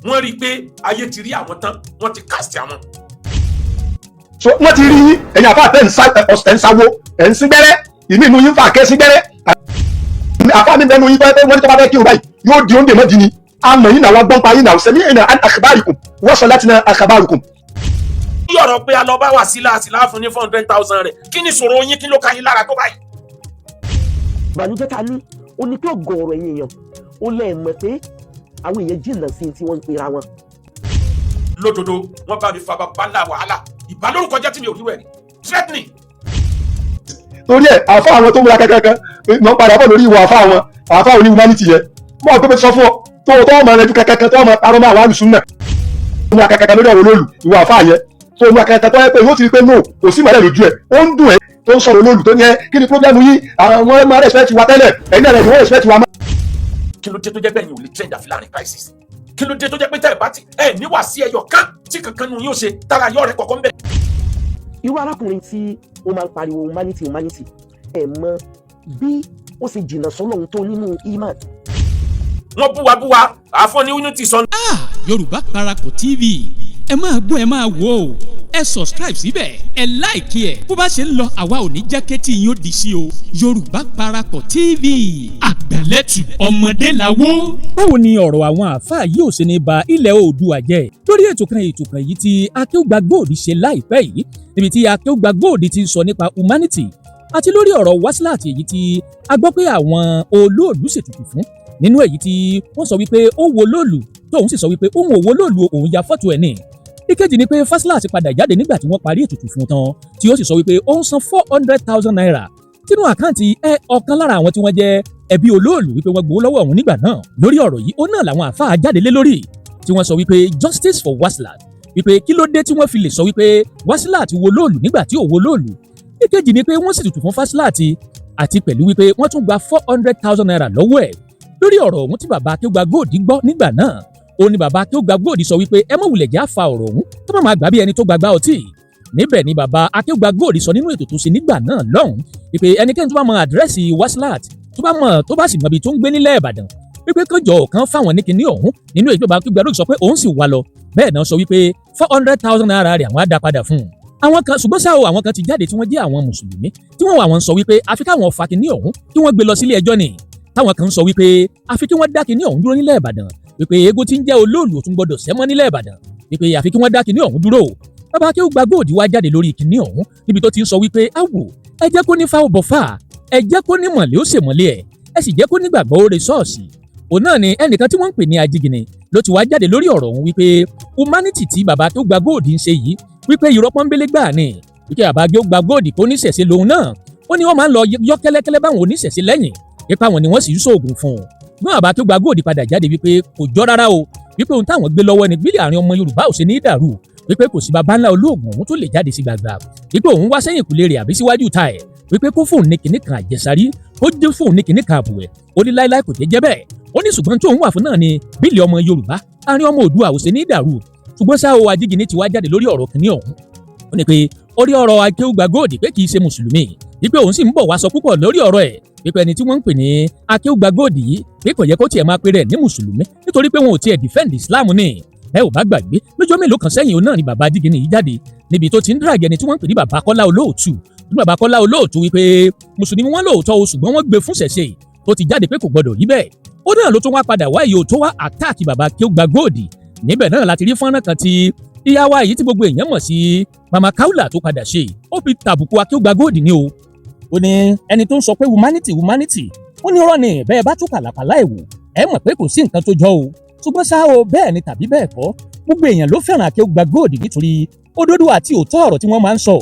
wọ́n rí i pé ayé ti rí àwọn tán wọ́n ti cast àwọn. so wọ́n ti rí yín ẹ̀yin àfa àtẹ̀ ń sáwó ẹ̀ ń sín gbẹ́rẹ́ ìmí inú yín fà kẹ́ sín gbẹ́rẹ́ àfa mi bẹnu yín pé wọ́n ní tó bá fẹ́ kí o báyìí yóò di oúnjẹ mọ́dì ni àmọ́ yín náà wá gbọ́n pa yín náà sẹ́mi ẹ̀nà akhbarikum wa salatina akhbarikum. bí ọ̀rọ̀ pé a lọ bá Wasila fún ní 400,000 rẹ̀ kí ni ìṣòro yín kí ló ka yín lára tó báyìí. ìbànújẹ́ ta ní ó ní pé ọ̀gọ̀ọ̀rọ̀ ẹ̀yin èèyàn ó lẹ́ẹ̀ mọ̀ pé àwọn èèyàn jìnnà sí tí wọ́n ń pera wọn. lódodo wọn bá mi fa bàbá ńlá wàhálà ìbálòrúkọ jẹ́ tí mi ò rí wẹ̀rí threatening. torí ẹ̀ àfa àwọn tó múra kankan mọ̀ padà bọ̀ lórí ìwà àfa òní humanity yẹn mọ̀ pé sọ fún ọ tó ọmọ rẹ ju kankan tó ọmọ parọ́ máa wà lùsùn náà múra kankan lórí ọ̀rọ̀ olóòlù ìwà àfa yẹn tó múra kankan tó yẹ pé yóò ti rí pé no kò sí ìmọ̀lẹ́ lójú ẹ̀ ó ń dùn ẹ̀ tó ń sọ̀rọ̀ olóòlù tó ní ẹ kí ni problem yìí àwọn ọmọ respect wa tẹ́lẹ̀ ẹ̀yin náà rẹ̀ ni wọ́n respect wa mọ́. kí ló dé tó jẹ́ bẹ́ẹ̀ yín ò lè trend àfilàrin crisis kí ló dé tó jẹ́ pé tẹ́lẹ̀ bá ti ẹ̀ níwà sí ẹyọ kan tí kankan nù yóò ṣe tára yọ rẹ̀ kọ̀ọ̀kan bẹ̀. irú arákùnrin tí ó máa ń pariwo humanity ẹ mọ bí ó ṣe jìnnà sọ́lọ́run tó nínú iman. wọ́n búwa àfọ́ni unity sọ. Yorùbá Parapọ̀ TV ẹ máa gbọ́ ẹ máa wò ó ẹ subscribe síbẹ̀ ẹ láìkí ẹ̀ bó bá ṣe ń lọ àwa ò ní jẹ́ kétí yín ó di sí o Yorùbá Parapọ̀ TV àgbàlẹ́tù ọmọdé làwọ́. báwo ni ọ̀rọ̀ àwọn àáfàá yìí ò ṣe ní ba ilẹ̀ Oòduà jẹ́ lórí ètò kan yìí tí Akeugba Gold ṣe láìpẹ́ yìí níbi tí Akeugba Gold ti ń sọ nípa humanity àti lórí ọ̀rọ̀ Wasilat èyí tí a gbọ́ pé àwọn olóòlù ṣètùtù fún nínú èyí tí wọ́n sọ wípé ó wo lóòlù tóun sì sọ wípé òun ò wo lóòlù òun ya fọ́tò ẹ̀ ní. ìkejì ni pé Wasilat padà jáde nígbà tí wọ́n parí ètùtù fún tán tí ó sì sọ wípé ó ń san 400,000 naira sínú àkáǹtì ọ̀kan lára àwọn tí wọ́n jẹ́ ẹbí olóòlù wípé wọ́n gbowó lọ́wọ́ òun nígbà náà. lórí ọ̀rọ̀ yìí ó náà làwọn àáfàá jáde lé lórí tí wọ́n sọ wípé justice for Wasilat wípé kí ló dé tí wọ́n fi lè sọ wípé Wasilat wo lóòlù nígbà tí ò wo lóòlù. ìkejì ni pé wọ́n sì tutù fún Wasilat àti pẹ̀lú wípé wọ́n tún gba 400,000 naira lọ́wọ́ ẹ̀. lórí ọ̀rọ̀ ọ̀hún tí bàbá Akeugba Gold gbọ́ nígbà náà ó ní bàbá Akeugba Gold sọ wípé ẹ mọ̀ wulẹ̀ jẹ́ àfa ọ̀rọ̀ ọ̀hún tó má máa gbà bí ẹni tó gbàgbá ọtí. níbẹ̀ ni bàbá Akeugba Gold sọ nínú ètò tó ṣe nígbà náà lọ́hùn wípé ẹnikẹ́ni tó bá mọ àdírẹ́sì Wasilat tó bá sì mọ ibi tó ń gbé nílẹ̀ Ìbàdàn wípé kọjọ kan fáwọn ní kinní ọ̀hún nínú èyí tó bá Akeugba Gold sọ pé òun sì wà lọ bẹ́ẹ̀ náà sọ wípé 400,000 naira rẹ̀ àwọn á dá padà fún un. àwọn kan ṣùgbọ́n sáà àwọn kan ti jáde tí wọ́n jẹ́ àwọn mùsùlùmí tí wọ́n wà wọ́n sọ wípé àfi káwọn fa kinní ọ̀hún kí wọ́n gbé lọ sílé ẹjọ́ ni táwọn kan sọ wípé àfi kí wọ́n dá kinní ọ̀hún dúró nílẹ̀ Ìbàdàn wípé eégún tí ń jẹ́ olóòlù tún gbọdọ̀ sẹ́mọ́ nílẹ̀ Ìbàdàn wípé àfi kí wọ́n dá kinní ọ̀hún dúró. bàbá Akeugba Gold wá jáde lórí kinní ọ̀hún níbi tó ti ń sọ wípé àwò ẹ jẹ́ kó ní fáwọn bọ̀fà ẹ jẹ́ kó ní mọ̀lẹ́ ó sèmọ́lẹ́ ẹ̀ ẹ sì jẹ́ kó nígbàgbọ́ ó re ṣọ́ọ̀ṣì. òun náà ni ẹnìkan tí wọ́n ń pè ní Ajígini ló ti wá jáde lórí ọ̀rọ̀ ọ̀hún wípé humanity tí bàbá Akeugba Gold ń ṣe yìí wípé irọ́ pọ́nbélé gbà ni wípé bàbá Akeugba Gold kó níṣẹ̀ṣe lòun náà ó ní wọ́n máa ń lọ yọ kẹ́lẹ́kẹ́lẹ́ báwọn oníṣẹ̀ṣe lẹ́yìn ipa wọn ni wọ́n sì ń ṣoògùn fún un. gbọ́n bàbá Akeugba Gold padà jáde wípé kò jọ rárá o wípé ohun táwọn gbé lọ́wọ́ ni bílẹ̀ àárín ọmọ Yorùbá ò ṣe ní dàrú wípé kò sí baba ńlá olóògùn òun tó lè jáde sí gbàgbà wípé òun wá sẹ́yìn kùlé rẹ̀ àbí síwájú ta ẹ̀ wípé kó fóun ní kinní kan àjẹsárí ó dé fóun ní kinní kan àbùwẹ̀ ó ní láíláí kò jẹ́ bẹ́ẹ̀ ó ní ṣùgbọ́n tí òun wà fún náà ni bílẹ̀ ọmọ Yorùbá àárín ọmọ Oòduà ò ṣe ní dàrú ṣùgbọ́n ṣá o Ajígini ti wá jáde lórí ọ̀rọ̀ kinní ọ̀hún ó ní pé orí ọ̀rọ̀ Akeugba Gold pé kì í ṣe mùsùlùmí wípé òun sì ń bọ̀ wá sọ púpọ̀ lórí ọ̀rọ̀ ẹ̀ wípé ẹni tí wọ́n ń pè ní Akeugba Gold yìí pé kò yẹ kó tiẹ̀ máa pe rẹ̀ ní mùsùlùmí nítorí pé wọn ò tiẹ̀ defend Islam ni ẹ ò bá gbàgbé lọ́jọ́ mélòó kan sẹ́yìn òun náà ni bàbá Ajígini yìí jáde níbi tó ti ń drag ẹni tí wọ́n ń pè ní bàbá Kọ́lá Olóòtú ní bàbá Kọ́lá Olóòtú wípé mùsùlùmí wọn lóòótọ́ o ṣùgbọ́n wọ́n gbé fún ṣẹ̀ṣẹ̀ tó ti jáde pé kò gbọdọ̀ rí bẹ́ẹ̀ ó náà ló tún wá padà wá èyí ò tó wá attack bàbá Akeugba Gold níbẹ̀ náà láti rí fọ́nrán kan tí ìyá wa yìí tí gbogbo èèyàn mọ̀ sí Mama Kaula tó padà ṣe ó fi tàbùkù Akeugba Gold ni o ó ní ẹni tó ń sọ pé humanity ó ní ọ̀rọ̀ ni bẹ́ẹ̀ bá tún kàlàkàlà ẹ̀wò ẹ mọ̀ pé kò sí nǹkan tó jọ o ṣùgbọ́n ṣá o bẹ́ẹ̀ ni tàbí bẹ́ẹ̀ kọ́ gbogbo èèyàn ló fẹ́ràn Akeugba Gold nítorí òdodo àti òótọ́ ọ̀rọ̀ tí wọ́n máa ń sọ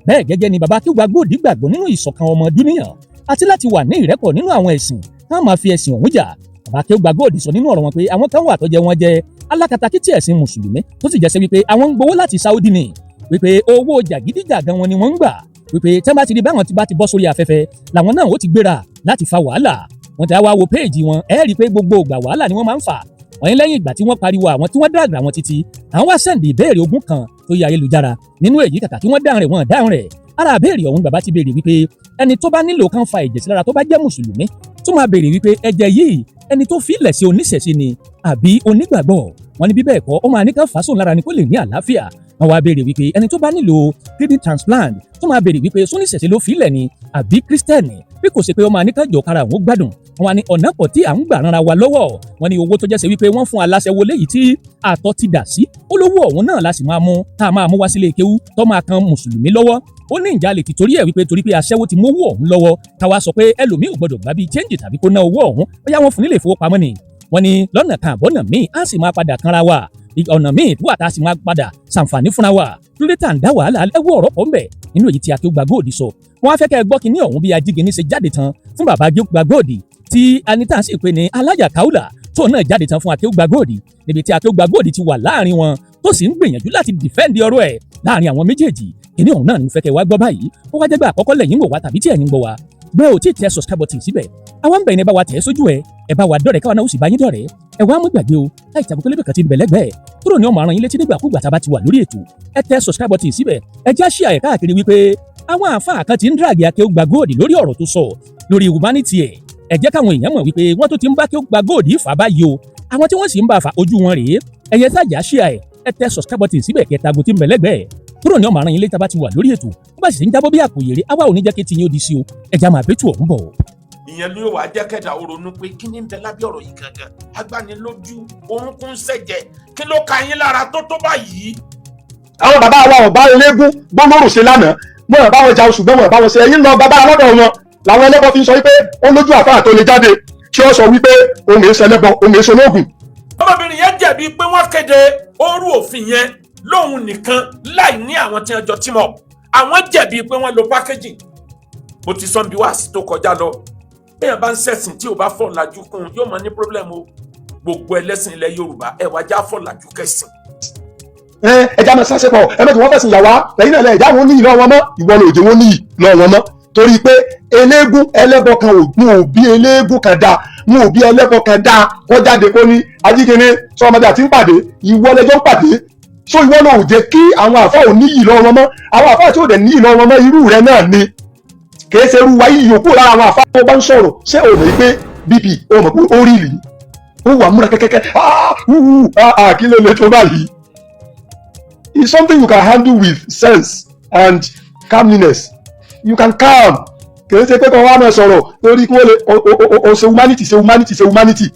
bẹ́ẹ̀ gẹ́gẹ́ ni bàbá Akeugba Gold gbàgbọ́ nínú ìṣọ̀kan ọmọ dúníyàn àti láti wà ní ìrẹ́pọ̀ nínú àwọn ẹ̀sìn táwọn máa fi ẹ̀sìn ọ̀hún jà bàbá Akeugba Gold sọ nínú ọ̀rọ̀ wọn pé àwọn kan wà tó jẹ́ wọn jẹ́ alákatakítí ẹ̀sìn mùsùlùmí tó sì jẹ́ sí wípé àwọn ń gbowó láti Saudi ni wípé owó jàgídíjàgan wọn ni wọ́n ń gbà wípé tẹ́ bá ti rí báwọn ti bá ti bọ́ sórí afẹ́fẹ́ làwọn náà ó ti gbéra láti fa wàhálà wọ́n ti wá wo péèjì wọn ẹ rí i pé gbogbo ìgbà wàhálà ni wọ́n máa ń fà wọ́n ní lẹ́yìn ìgbà tí wọ́n pariwo àwọn tí wọ́n dàgbà wọn títí àwọn wá sẹ́ǹdì ìbéèrè ogún kan tó yẹ ayélujára nínú èyí kàkà tí wọ́n dáhùn rẹ̀ wọ́n dáhùn rẹ̀ ara àbéèrè ọ̀hún bàbá ti béèrè wípé ẹni tó bá nílò kan fa ẹ̀jẹ̀ sí lára tó bá jẹ́ mùsùlùmí tó máa béèrè wípé ẹ̀jẹ̀ yìí ẹni tó fi ilẹ̀ sí oníṣẹ̀ṣe ni àbí onígbàgbọ́ wọ́n ní bí bẹ́ẹ̀ kọ́ ó máa ní ká fà sóun lára ni kó lè ní àlàáfíà. wọ́n wá béèrè wípé ẹni tó bá nílò kidney transplant tó máa béèrè wípé sóníṣẹ̀ṣe ló fi ilẹ̀ ni àbí kírísítẹ́nì bí kò ṣe pé ó máa ní kájọ kára àwọn gbádùn. wọ́n wá ní ọ̀nà pọ̀ tí à ń gbà ránra wa lọ́wọ́. wọ́n ní owó tó jẹ́ ṣe wípé wọ́n fún aláṣẹwó léyìí tí àtọ̀ ti dà sí olówó ọ̀hún náà la sì máa mú tá a máa mú wá sílé kéwú tó máa kan mùsùlùmí lọ́wọ́. ó ní ìjà lè ti torí ẹ̀ wípé torí pé aṣẹ́wó ti mówó ọ̀hún lọ́wọ́ káwa sọ pé ẹlòmíì ò gbọdọ̀ gbà bíi chẹ́ǹjì tàbí kó ná owó ọ̀hún bóyá wọ́n fún nílé ìfowópamọ́ ni. wọ́n ní lọ́nà kan àbọ̀nà míì á sì máa padà kanra wa ọ̀nà míì wà tá a sì máa padà ṣàǹfààní fúnra wa lórí tá à ń dá wàhálà ẹwọ́ ọ̀rọ̀ pọ̀ ń bẹ̀ nínú èyí tí Akeugba Gold sọ. wọ́n á fẹ́ kẹ́ ẹ gbọ́ kinní ọ̀hún bí Ajígini ṣe jáde tán fún bàbá Akeugba Gold tí anita sì pé ní Alájà Kaula tó náà jáde tán fún Akeugba Gold níbi tí Akeugba Gold ti wà láàrin wọn tó sì ń gbìyànjú láti dìfẹ́ǹdì ọ̀rọ̀ ẹ̀ láàrin àwọn méjèèjì. kinní ọ̀hún náà ni mo fẹ́ kẹ́ wá gbọ́ báyìí ó wá jẹ́gbẹ́ àkọ́kọ́ lẹ́yìn wò wá tàbí tí ẹ̀yin gbọ́ wá bẹ́ẹ̀ ò tí ì tẹ subscribe button síbẹ̀ àwa ń bẹ̀ ní ẹ bá wa tẹ̀ ẹ́ sójú ẹ bá wa dọ̀rẹ́ káwa náà ó sì bá yín dọ̀rẹ́ ẹ wá mú gbàgbé o láì tàbí pélébé kan ti ń bẹ̀ lẹ́gbẹ̀ẹ́ kúrò ní ọmọ àrùn yín létí nígbàkúgbà tá a bá ti wà lórí ètò ẹ tẹ subscribe button síbẹ̀ ẹ já share ẹ̀ káàkiri wípé àwọn àáfàá kan ti ń drag Akeugba Gold lórí ọ̀rọ̀ tó sọ lórí humanity ẹ jẹ́ káwọn èèyàn mọ̀ wípé wọ́n tó ti ń bá Akeugba Gold fà báyìí o àwọn tí wọ́n sì ń bá fà ojú wọn rèé ẹ yẹ sájà share ẹ tẹ subscribe button síbẹ̀ kẹta ago tí ń bẹ̀ lẹ́gbẹ̀ẹ́ kúrò ní ọmọ àrùn yín létí tá a bá ti wà lórí ètò ó bá sì ń jábọ́ bí àpò yèrè àwa ò ní jẹ́ kí tiyín ó di sí o ẹ já máa bẹ́tù ọ̀hún bọ̀. ìyẹn ló wàá jẹ́ kẹ́dà ó ronú pé kí ni ń bẹ lábẹ́ ọ̀rọ̀ yìí gangan agbanilójú orúnkún ṣẹ̀jẹ̀ kí ló ka yín lára tó tó báyìí. àwọn bàbá wa ọba eléégún gbọmọrò ṣe lánàá wọn bá wọn ja oṣù gbọmọ bá wọn ṣe ẹ̀yin lọ bàbá alọdọ wọn làwọn ẹlẹ́bọ fi ń sọ wípé ó lójú àfáà tó lè jáde tí ó sọ wípé òun èso ẹlẹ́bọ òun èso ológun. ọmọbìnrin yẹn jẹ̀bi pé wọ́n kéde òru òfin yẹn lóhun nìkan láì ní àwọn tí wọ́n jọ tímọ̀ àwọn jẹ̀bi pé wọ́n lo packaging. mo ti sọ bí wàásù tó kọjá lọ bẹ́ẹ̀ bá ń ṣẹ̀sìn tí ò bá fọ̀làjú kún yóò máa ní problem o gbogbo ẹlẹ́sìn ilẹ̀ Yorùbá ẹ wá já fọ̀làjú kẹsìn. ẹja máa ṣàṣepọ̀ ẹ mẹ́tò wọ́n fẹ̀sìn yàwá lẹ́yìn náà ẹja wọn níyì lọ́wọ́ wọn mọ́ ìwọ ló jẹ́ wọn níyì lọ́wọ́ wọn mọ́ torí pé eléégún ẹlẹ́bọ kan ò bí eléégún kan dáa mú òbí ẹlẹ́bọ kan dáa kó jáde kó ní Ajígini sọ ọmọdé àti ń pàdé ìwọ lẹjọ́ ń pàdé so ìwọ náà ò jẹ́ kí àwọn àfáà ò níyì lọ́wọ́ wọn mọ́ àwọn àfáà tí ò dẹ̀ níyì lọ́wọ́ wọn mọ́ irú rẹ náà ni kìí ṣe irú wáyé yòókù lára àwọn àfáà tó bá ń sọ̀rọ̀ ṣé o mọ̀ pé bp o mọ̀ pé ó rí ìlú ó wà múra kẹ́kẹ́kẹ́ kí ló lè tó báyìí. It's something you can handle with sense and calmness. You can calm. Kìí ṣe pé kọ́ wá máa sọ̀rọ̀ lórí kí wọ́n lè o ṣe humanity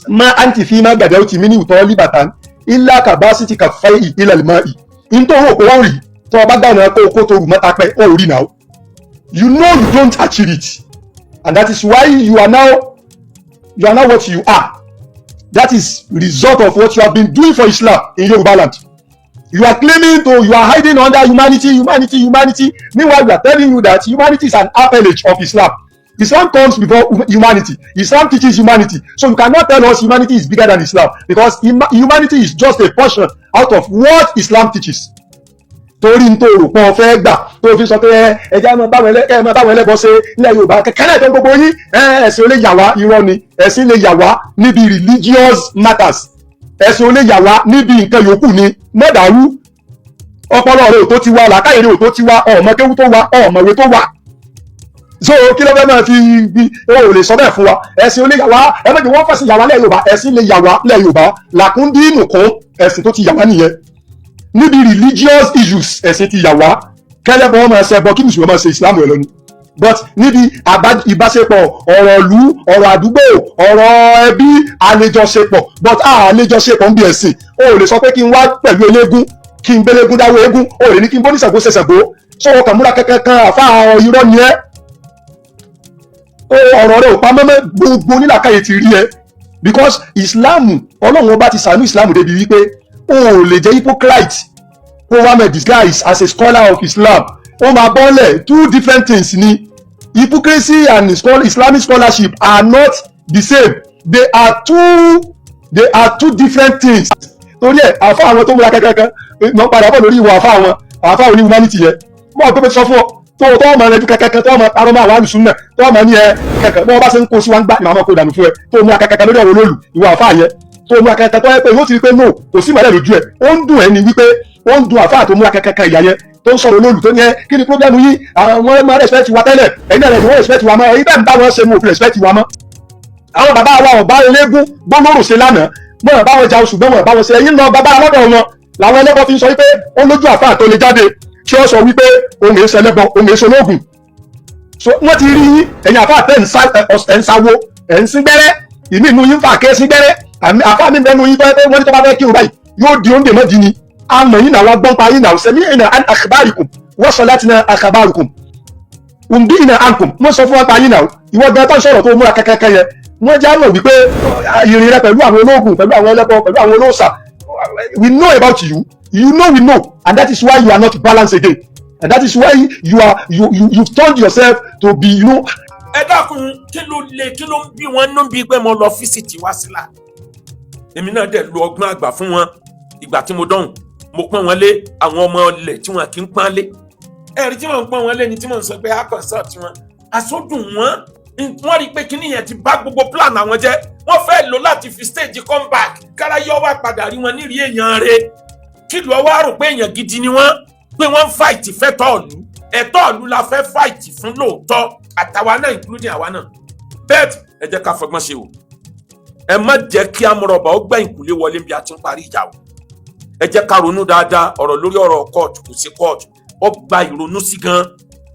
má àǹtí fi má gbàdẹ́ òtí mí ní ìtọ́ líbàtán ilá capacity ka fẹ́ ìpínlẹ̀ lè máa ì nítorí òkú ó rí tó o bá gbàgbọ́ kó tó rù mọ́ta pẹ́ ó rí náà. You know you don't achieve it, and that is why you are now what you are. That is result of what you have been doing for Islam in Yoruba land. You are claiming you are hiding under humanity. Meanwhile, we are telling you that humanity is an appellage of Islam. Islam comes before humanity. Islam teaches humanity. So you cannot tell us humanity is bigger than Islam, because humanity is just a portion out of what Islam teaches. Torí n tó rò pọ̀ fẹ́ gbà tó fi sọ pé ẹja máa báwọn ẹlẹ́bọ ṣe ilẹ̀ Yorùbá kẹ́kẹ́rẹ́ tó gbogbo yín ẹ̀sìn olè yà wá irọ́ ni ẹ̀sìn lè yà wá níbi religious matters ẹ̀sìn olè yà wá níbi nǹkan yòókù ni mọ́dàrú ọpọlọ rẹ ò tó ti wá làákàyè rẹ ò tó ti wá ọmọ kéwú tó wá ọmọwé tó wá so kí ló fẹ́ máa fi ò lè sọ bẹ́ẹ̀ fún wa ẹ̀sìn olè yà wá ẹ̀mẹ́jì wọ́n fẹ̀sìn yà wá lẹ̀ Yorùbá ẹ̀sìn lè yà wá lẹ̀ Yorùbá làkúndínù kún ẹ̀sìn tó ti yà wá nìyẹn níbi religious issues ẹ̀sìn ti yà wá kẹ́lẹ́bọ̀ wọn máa ṣẹbọ kí mùsùlùmí máa ṣe Islam rẹ̀ lọ́nu but níbi ìbáṣepọ̀ ọ̀rọ̀ ìlú ọ̀rọ̀ àdúgbò ọ̀rọ̀ ẹbí àlejọṣepọ̀ but àlejọṣepọ̀ ń bí ẹ̀sìn o ò lè sọ pé kí n wá pẹ̀lú eléégún kí n gbélégún dáwọ́ eégún o ò lè ní kí n bó ní ṣàgbó ṣẹṣẹ̀gbó sọ̀rọ̀ kàmúra kẹ́kẹ́ kan àfa irọ́ ni ẹ́ ọ̀rọ̀ rẹ̀ ò pa mọ́mọ́ gbogbo nílàkàyè ti rí ẹ because Islam Ọlọ́run ọba ti ṣàánú Islam débi wípé o ò lè jẹ́ hypocrite kó wá mẹ́ disguise as a scholar of Islam ó máa bọ́lẹ̀ two different things ni hypocrisy and Islamic scholarship are not the same they are two different things. torí ẹ̀ àfa àwọn tó múra kẹ́kẹ́kẹ́ mọ̀ padà bọ̀ lórí ìwà àfa òní humanity yẹn mọ̀ tó bẹ sọ fún ọ tó ọmọ rẹ ju kẹ́kẹ́kẹ́ tó ọmọ arọ́mọ àwọn àlùsùn náà tó ọmọ ní ẹ kẹ́kẹ́ bọ́ bá ṣe ń kó sí wa ń gbà ìmọ̀ kó dànù fún ẹ tó múra kẹ́kẹ́kẹ́ lórí ọ̀rọ̀ olóòlù ìwà àfa yẹn tó múra kẹ́kẹ́kẹ́ tó yẹ pé yóò ti rí pé no kò sí ìmọ̀lẹ́ lójú ẹ̀ ó ń dùn ẹ́ ni wípé ó ń dùn àfa tó múra kẹ́kẹ́kẹ́ ìyá yẹn tó ń sọ̀rọ̀ olóòlù tó ní ẹ kí ni problem yìí àwọn máa respect wa tẹ́lẹ̀ ẹ̀yin náà wọ́n respect wa mọ́ ẹ̀yin bẹ́ẹ̀ ń bá wọn ṣe mú òfin respect wa mọ́. àwọn bàbá wa ọ̀bá eléégún gbọ́mọ̀rò ṣe lánàá mọ̀ bá wọn jà oṣù gbọ́n mọ̀ bá wọn ṣe ẹ̀yìn lọ bàbá lọ́dọ̀ wọn làwọn ẹlẹ́bọ fi ń sọ wípé ó lójú àfáà tó lè jáde tí ó sọ wípé òun èso ẹlẹ́bọ òun èso ológun so wọ́n ti rí yín ẹ̀yin àfáà tẹ̀ ń sáwó ẹ̀ ń sín gbẹ́rẹ́ ìmí inú yín fà ké sín gbẹ́rẹ́ àfáà mi bẹ́nu yín pé wọ́n ní tó bá fẹ́ kírun báyìí yóò di oúnjẹ mọ́ di ni àmọ́ yín náà wá gbọ́n pa yín náà sẹ́mi ìnà àkàbárìkùn wọ́n sọ láti náà àkàbárìkùn ǹdí ìnà àǹkùn wọ́n sọ fún wa pa yín náà ìwọ gan tó ń sọ̀rọ̀ tó múra kẹ́kẹ́kẹ́ yẹn wọ́n já mọ̀ wípé ìrìn rẹ pẹ̀lú àwọn ológun pẹ̀lú àwọn ẹlẹ́bọ pẹ̀lú àwọn olóòṣà we know about you we know and that is why you are not balanced again and that is why you've turned yourself to be ẹ dákun kí ló ń bí wọn nú bí pé mo lọ fíṣítì Wasila èmi náà dẹ̀ lu ọgbọ́n àgbà fún wọn ìgbà tí mo dọ̀hùn mo pọ́n wọn lé àwọn ọmọ ilẹ̀ tí wọn kì í pọ́n lé ẹ̀rí tí wọ́n ń pọ́n wọn lé ni tí wọ́n ń sọ pé a consult wọn àsọdùn wọ́n rí i pé kíní yẹn ti bá gbogbo plan àwọn jẹ́ wọ́n fẹ́ lò láti fi stage comeback kárayọ́ wá padà rí wọn nírìí èèyàn rẹ̀ kí ló wá rò pé èèyàn gidi ni wọ́n pé wọ́n ń fight fẹ́tọ̀ ìlú ẹ̀tọ́ ìlú la fẹ́ fight fún lóòótọ́ àtàwa náà including àwa náà bẹ́ẹ̀ ẹ jẹ́ ká fọgbọ́n ṣe o ẹ má jẹ́ kí amúrọ̀bà ó gbẹ̀yìn kúlé wọlé bí a ti ń parí ìjà o ẹ jẹ́ ká ronú dáadáa ọ̀rọ̀ lórí ọ̀rọ̀ kóòtù kò sí kóòtù ó gba ìrònú sí gan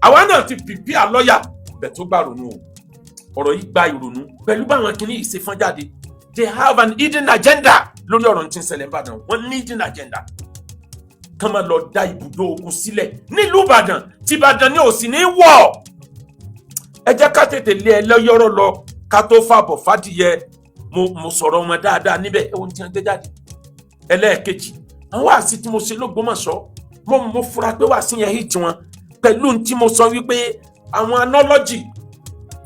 àwa náà ti pìpì àlọ́yà bẹ̀ tó gbà ronú o ọ̀rọ̀ yìí gba ìrònú pẹ̀lú báwọn kìíní yìí ṣe fọ́n jáde they have an hidden agenda lórí ọ̀rọ̀ tí ń ṣẹlẹ̀ Ìbàdàn wọ́n ní hidden agenda kán máa lọ dá ibùdó ogun sílẹ̀ nílùú Ìbàdàn tí Ìbàdàn ní òsì ní wọ̀ ẹ jẹ́ ká tètè lé ẹ lọ́yọ́rọ́ lọ ká tó fàbọ̀ fàdìyẹ mo sọ̀rọ̀ wọn dáadáa níbẹ̀ ohun tí wọ́n gbé jáde ẹlẹ́ẹ̀kejì àwọn wàásì tí mo ṣe l'Ógbómọ̀ṣọ́ mo fura pé wàásì yẹn hit wọn pẹ̀lú tí mo sọ wípé àwọn analogy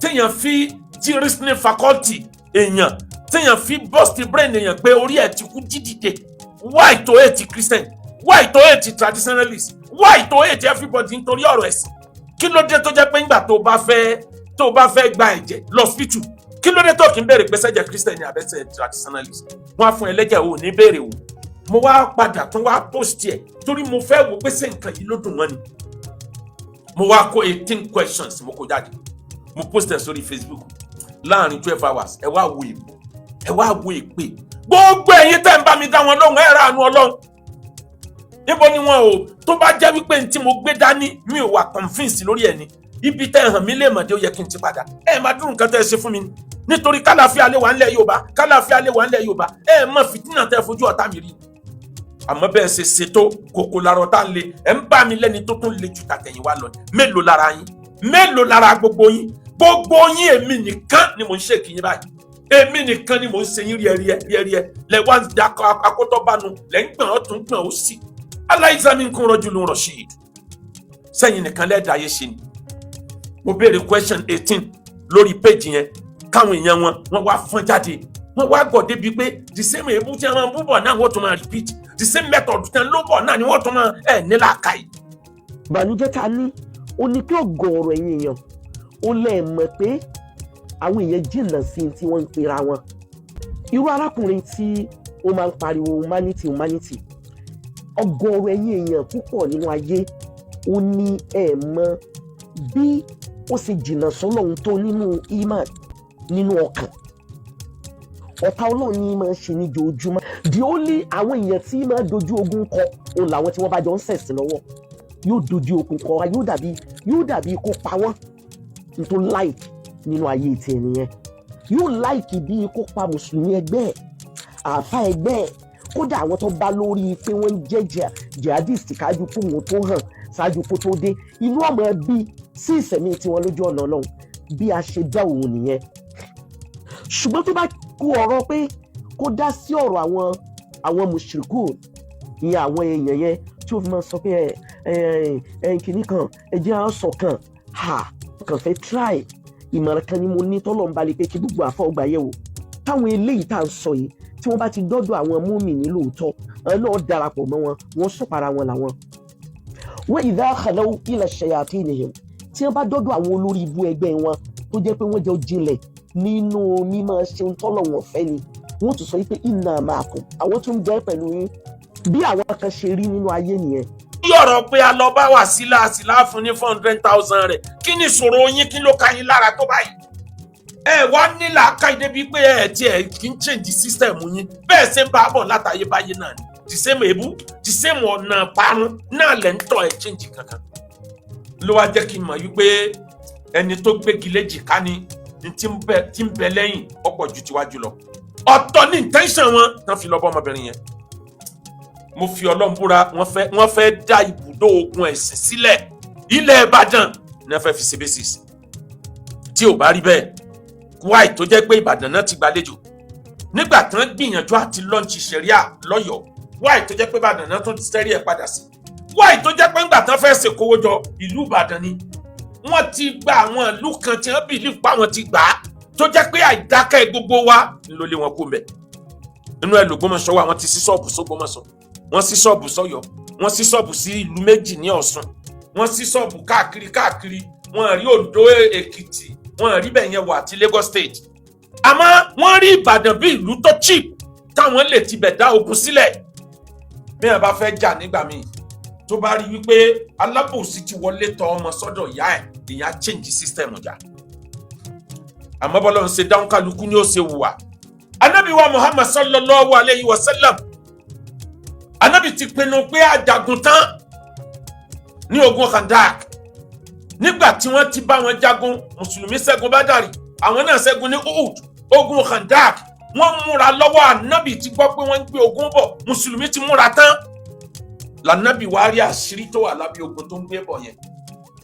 téèyàn fi jí reasoning faculty èèyàn téèyàn fi burst brain èèyàn pé orí ẹ̀ ti kú dídìde why to hate Christian why to hate traditionalist why to hate everybody nítorí ọ̀rọ̀ ẹ̀sìn kí ló dé tó jẹ́ pé nígbà tó bá fẹ́ gba ẹ̀jẹ̀ lọ́sítù kí ló dé tó kí n béèrè pé ṣẹ́jẹ̀ Christian ni àbẹ́sẹ̀ traditionalist wọ́n á fún ẹlẹ́jẹ̀ ò ní béèrè o mo wá padà tún wá post ẹ̀ torí mo fẹ́ wò pé ṣé nǹkan yìí ló dùn wọ́n ni mo wá kó 18 questions mo kó jáde mo post ẹ̀ sórí Facebook láàrin 12 hours ẹ wá wo èpè gbogbo ẹ̀yin tẹ́ ń bá mi dá wọn lóhùn ẹ̀ ránu Ọlọ́run níbo ni wọn ò tó bá jẹ́ wípé tí mo gbé dání mi ò wà convinced lórí ẹ̀ ni ibi tẹ́ hàn mí lè mọ̀dé ó yẹ kí n ti padà máa dúró nǹkan tẹ́ ẹ ṣe fún mi nítorí kálàfíà lè wà ńlẹ̀ Yorùbá mọ̀ fìtínà tẹ́ fojú ọ̀tá mi rí àmọ́ bẹ́ẹ̀ ṣe ṣètò kòkò lárọ̀ tá ń le ẹ̀ ń bá mi lẹ́ni tó tún le jù tàtẹ̀yìn wá lọ mélòó lára yín mélòó lára gbogbo yín èmi nìkan ni mò ń ṣe kìyìn báyìí èmi nìkan ni mò ń ṣe yín rí lẹ wá ń da akótọ́ bánu lẹ́ ń gbọ̀n ọ̀tún gbọ̀n ó sì aláìsàmì nǹkan rọ́jú ló ń rọ̀ ṣe sẹ́yìn nìkan lẹ́ẹ̀dá ayé ṣe ni mo béèrè question 18 lórí péjì yẹn káwọn èèyàn wọn wá fọ́n jáde wọ́n wá gọ̀ débi pé the same èébú tí wọ́n bú bọ̀ náà wọ́n tún máa repeat the same method tí wọ́n ló bọ̀ náà ni wọ́n tún máa nílà káyì. ìbànújẹ́ ta ní ó ní kí ọ̀gọ̀ọ̀rọ̀ ẹ̀yin èèyàn ó lè mọ̀ pé àwọn èèyàn jìnnà sí tí wọ́n ń pera wọn irú arákùnrin tí ó máa ń pariwo humanity ọ̀gọ̀ọ̀rọ̀ ẹ̀yin èèyàn púpọ̀ nínú ayé ó ní ẹ̀ mọ̀ bí ó ṣe jìnnà sọ́lọ́run tó nínú iman nínú ọkàn ọ̀tá Ọlọ́run ní máa ń ṣe ní ojoojúmọ́ di ó lé àwọn èèyàn tí máa dojú ogun kọ òun làwọn tí wọ́n bá jọ ń ṣẹ̀sìn lọ́wọ́ yóò dojú ogun kọ wa yóò dàbí kó pa wọ́n nítorí láìkì nínú ayé ti ẹnìyẹn yóò láìkì bí kó pa mùsùlùmí ẹgbẹ́ ẹ̀ àáfà ẹgbẹ́ ẹ̀ kódà àwọn tó bá lórí pé wọ́n ń jẹ́ jihadist kájú kó wọn tó hàn ṣáájú kó tó dé inú ọmọ bí sí ìsẹ̀mí tiwọn lójú ọ̀nà Ọlọ́run bí a ṣe dá òun nìyẹn ṣùgbọ́n tó bá kú ọ̀rọ̀ pé kó dá sí ọ̀rọ̀ àwọn mùṣírikù ìyẹn àwọn èèyàn yẹn tí ó fi máa sọ pé kìnnì kan ẹjẹ́ á ṣọ̀kan kàn fẹ́ try ìmọ̀ràn kan ni mo ní tọ́lọ̀ ń balẹ̀ pé kí gbogbo àfọ̀gbà yẹ̀ wò táwọn eléyìí tá à ń sọ yìí tí wọ́n bá ti dọ́dọ̀ àwọn mùmínì lóòótọ́ náà darapọ̀ mọ́ wọn wọ́n sọ̀para wọn làwọn. wa idha khalaw ila shayatinihim tí wọ́n bá dọ́dọ̀ àwọn olórí ibú ẹgbẹ́ wọn tó jẹ́ pé wọ́n jẹ́ jinlẹ̀ nínú mímọ́ ṣeun tọ́lọ̀ wọn fẹ́ ni wọ́n tún sọ pé inna ma'akum àwọn tún bẹ́ pẹ̀lú yín bí àwọn kan ṣe rí nínú ayé nìyẹn. yọ̀rọ̀ pé a lọ bá Wasila fún ní 400,000 rẹ̀ kí ni ìṣòro yín kí ló ka yín lára tó báyìí ẹ wá ní làákàyè débi pé ẹ ti ẹ kì í change system yín bẹ́ẹ̀ ṣe ń bá bọ̀ látayébáyé náà ni the same èébú the same ọ̀nà parun náà lẹ́ ń tọ́ ẹ change kankan ló wá jẹ́ kí n mọ̀ wípé ẹni tó gbégi léjìká ni tí ń bẹ lẹ́yìn ọ̀pọ̀ ju tiwájú lọ ọ̀tọ̀ ní intention wọn tán fi lọ bọ́ ọmọbìnrin yẹn mo fi Ọlọ́run búra wọ́n fẹ́ dá ibùdó ogun ẹ̀sìn sílẹ̀ ilẹ̀ Ìbàdàn ní wọ́n fẹ́ fi ṣe basis tí ò bá rí bẹ́ẹ̀ wáì tó jẹ́ pé Ìbàdàn náà ti gbàlejò nígbà tán gbìyànjú àti lọ́ǹchì ṣẹ̀ríà lọ́yọ̀ọ́ wáì tó jẹ́ pé Ìbàdàn náà tún ti tẹ́rí ẹ̀ padà sí wáì tó jẹ́ pé ńgbà tán fẹ́ ṣèkówó jọ ìlú Ìbàdàn ni wọ́n ti gba àwọn ìlú kan tí wọ́n bìlíf pa wọ́n ti gbà á tó jẹ́ pé àìdákẹ́ gbogbo wa ló lé wọn kó mbẹ̀ nínú ẹ̀ l'Ògbómọ̀ṣọ́ wa wọ́n ti sí ṣọ́ọ̀bù s'Ògbómọ̀ṣọ́ wọ́n sí ṣọ́ọ̀bù s'Ọ́yọ́ wọ́n sí ṣọ́ọ̀bù sí ìlú méjì ní Ọ̀ṣun wọ́n sí ṣọ́ọ̀bù káàkiri wọ́n rí Oǹdó Èkìtì wọ́n rí bẹ́ẹ̀ yẹn wà àti Lagos State àmọ́ wọ́n rí Ìbàdàn bí ìlú tó cheap táwọn lè tibẹ̀ dá ogun sílẹ̀ bí wọ́n bá fẹ́ jà nígbà míì tó bá rí wípé alábòsí ti wọlé tọ̀ ọmọ sọ́dọ̀ ìyá ẹ̀ ìyá change system jà àmọ́ bọ́lá ń ṣe dáhùn kálukú ni ó ṣe wùwà Ànábì wa Muhammad sallallahu alayhi wa sallam Ànábì ti pinnu pé àjàgùn tán ní ogun Khandak nígbà tí wọ́n ti bá wọn jagun mùsùlùmí ṣẹ́gun Bádàrí àwọn náà ṣẹ́gun ní Uhud ogun Khandak wọ́n múra lọ́wọ́ Ànábì ti gbọ́ pé wọ́n ń gbé ogun bọ̀ mùsùlùmí ti múra tán l'Ànábì wá rí àṣírí tó wà lábẹ́ ogun tó ń gbé bọ̀ yẹn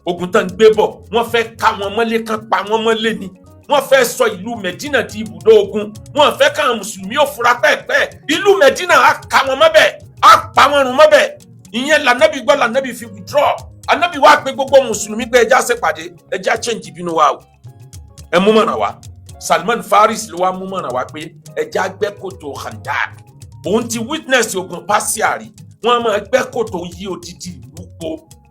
ogun tán ń gbé bọ̀ wọ́n fẹ́ ká wọn mọ́lé kan pa wọn mọ́lé ni wọ́n fẹ́ sọ ìlú Mẹ̀dínà di ibùdó ogun wọ́n fẹ́ káwọn mùsùlùmí ò fura pẹ́ẹ́pẹ́ ìlú Mẹ̀dínà á ká wọn mọ́bẹ̀ á pa wọn run mọ́bẹ̀ ìyẹn l'Ànábì gbọ́ l'Ànábì fi withdraw Ànábì wá pé gbogbo mùsùlùmí pé ẹja ṣèpàdé ẹja change ìbínú wa o ẹ mú mọ̀ràn wá Salman Faris ló wá mú mọ̀ràn wá pé ẹja gbẹ́ kòtò Khandak òun ti witness ogun Persia rí wọ́n máa gbẹ́ kòtò yí odidi ìlú po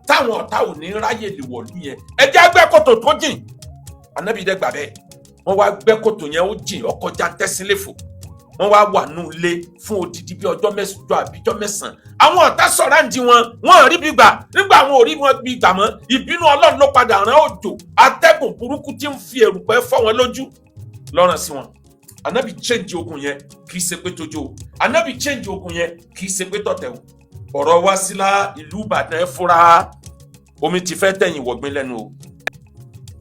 táwọn ọ̀tá ò ní ráyè lè wọ̀lú yẹn ẹja gbẹ́ kòtò tó jìn Ànábì dẹ́ gbà bẹ́ẹ̀ wọ́n wá gbẹ́ kòtò yẹn ó jìn ọkọ̀ jantẹ́sílẹ̀fò wọ́n wá wà nù ilé fún odidi bí ọjọ́ mẹ́sàn-án àbíjọ́ mẹ́sàn-án àwọn ọ̀tá sọ̀ráǹdì wọ́n rí bí gbà nígbà àwọn orí wọn bí gbà mọ́ ìbínú Ọlọ́run ló padà rán òjò atẹ́gùn burúkú tí ń fi èrùpẹ̀ fọ́ wọn lójú lọ́rùn sí wọn Ànábì change ogun yẹn kì í ṣe pé tójó Ànábì change ogun yẹn kì í ṣe pé tọ̀tẹ̀wò ọ̀rọ̀ wá sílá ìlú Ìbàdàn ẹ fúra omi ti fẹ́ tẹ̀yìn wọ̀gbìn lẹ́nu o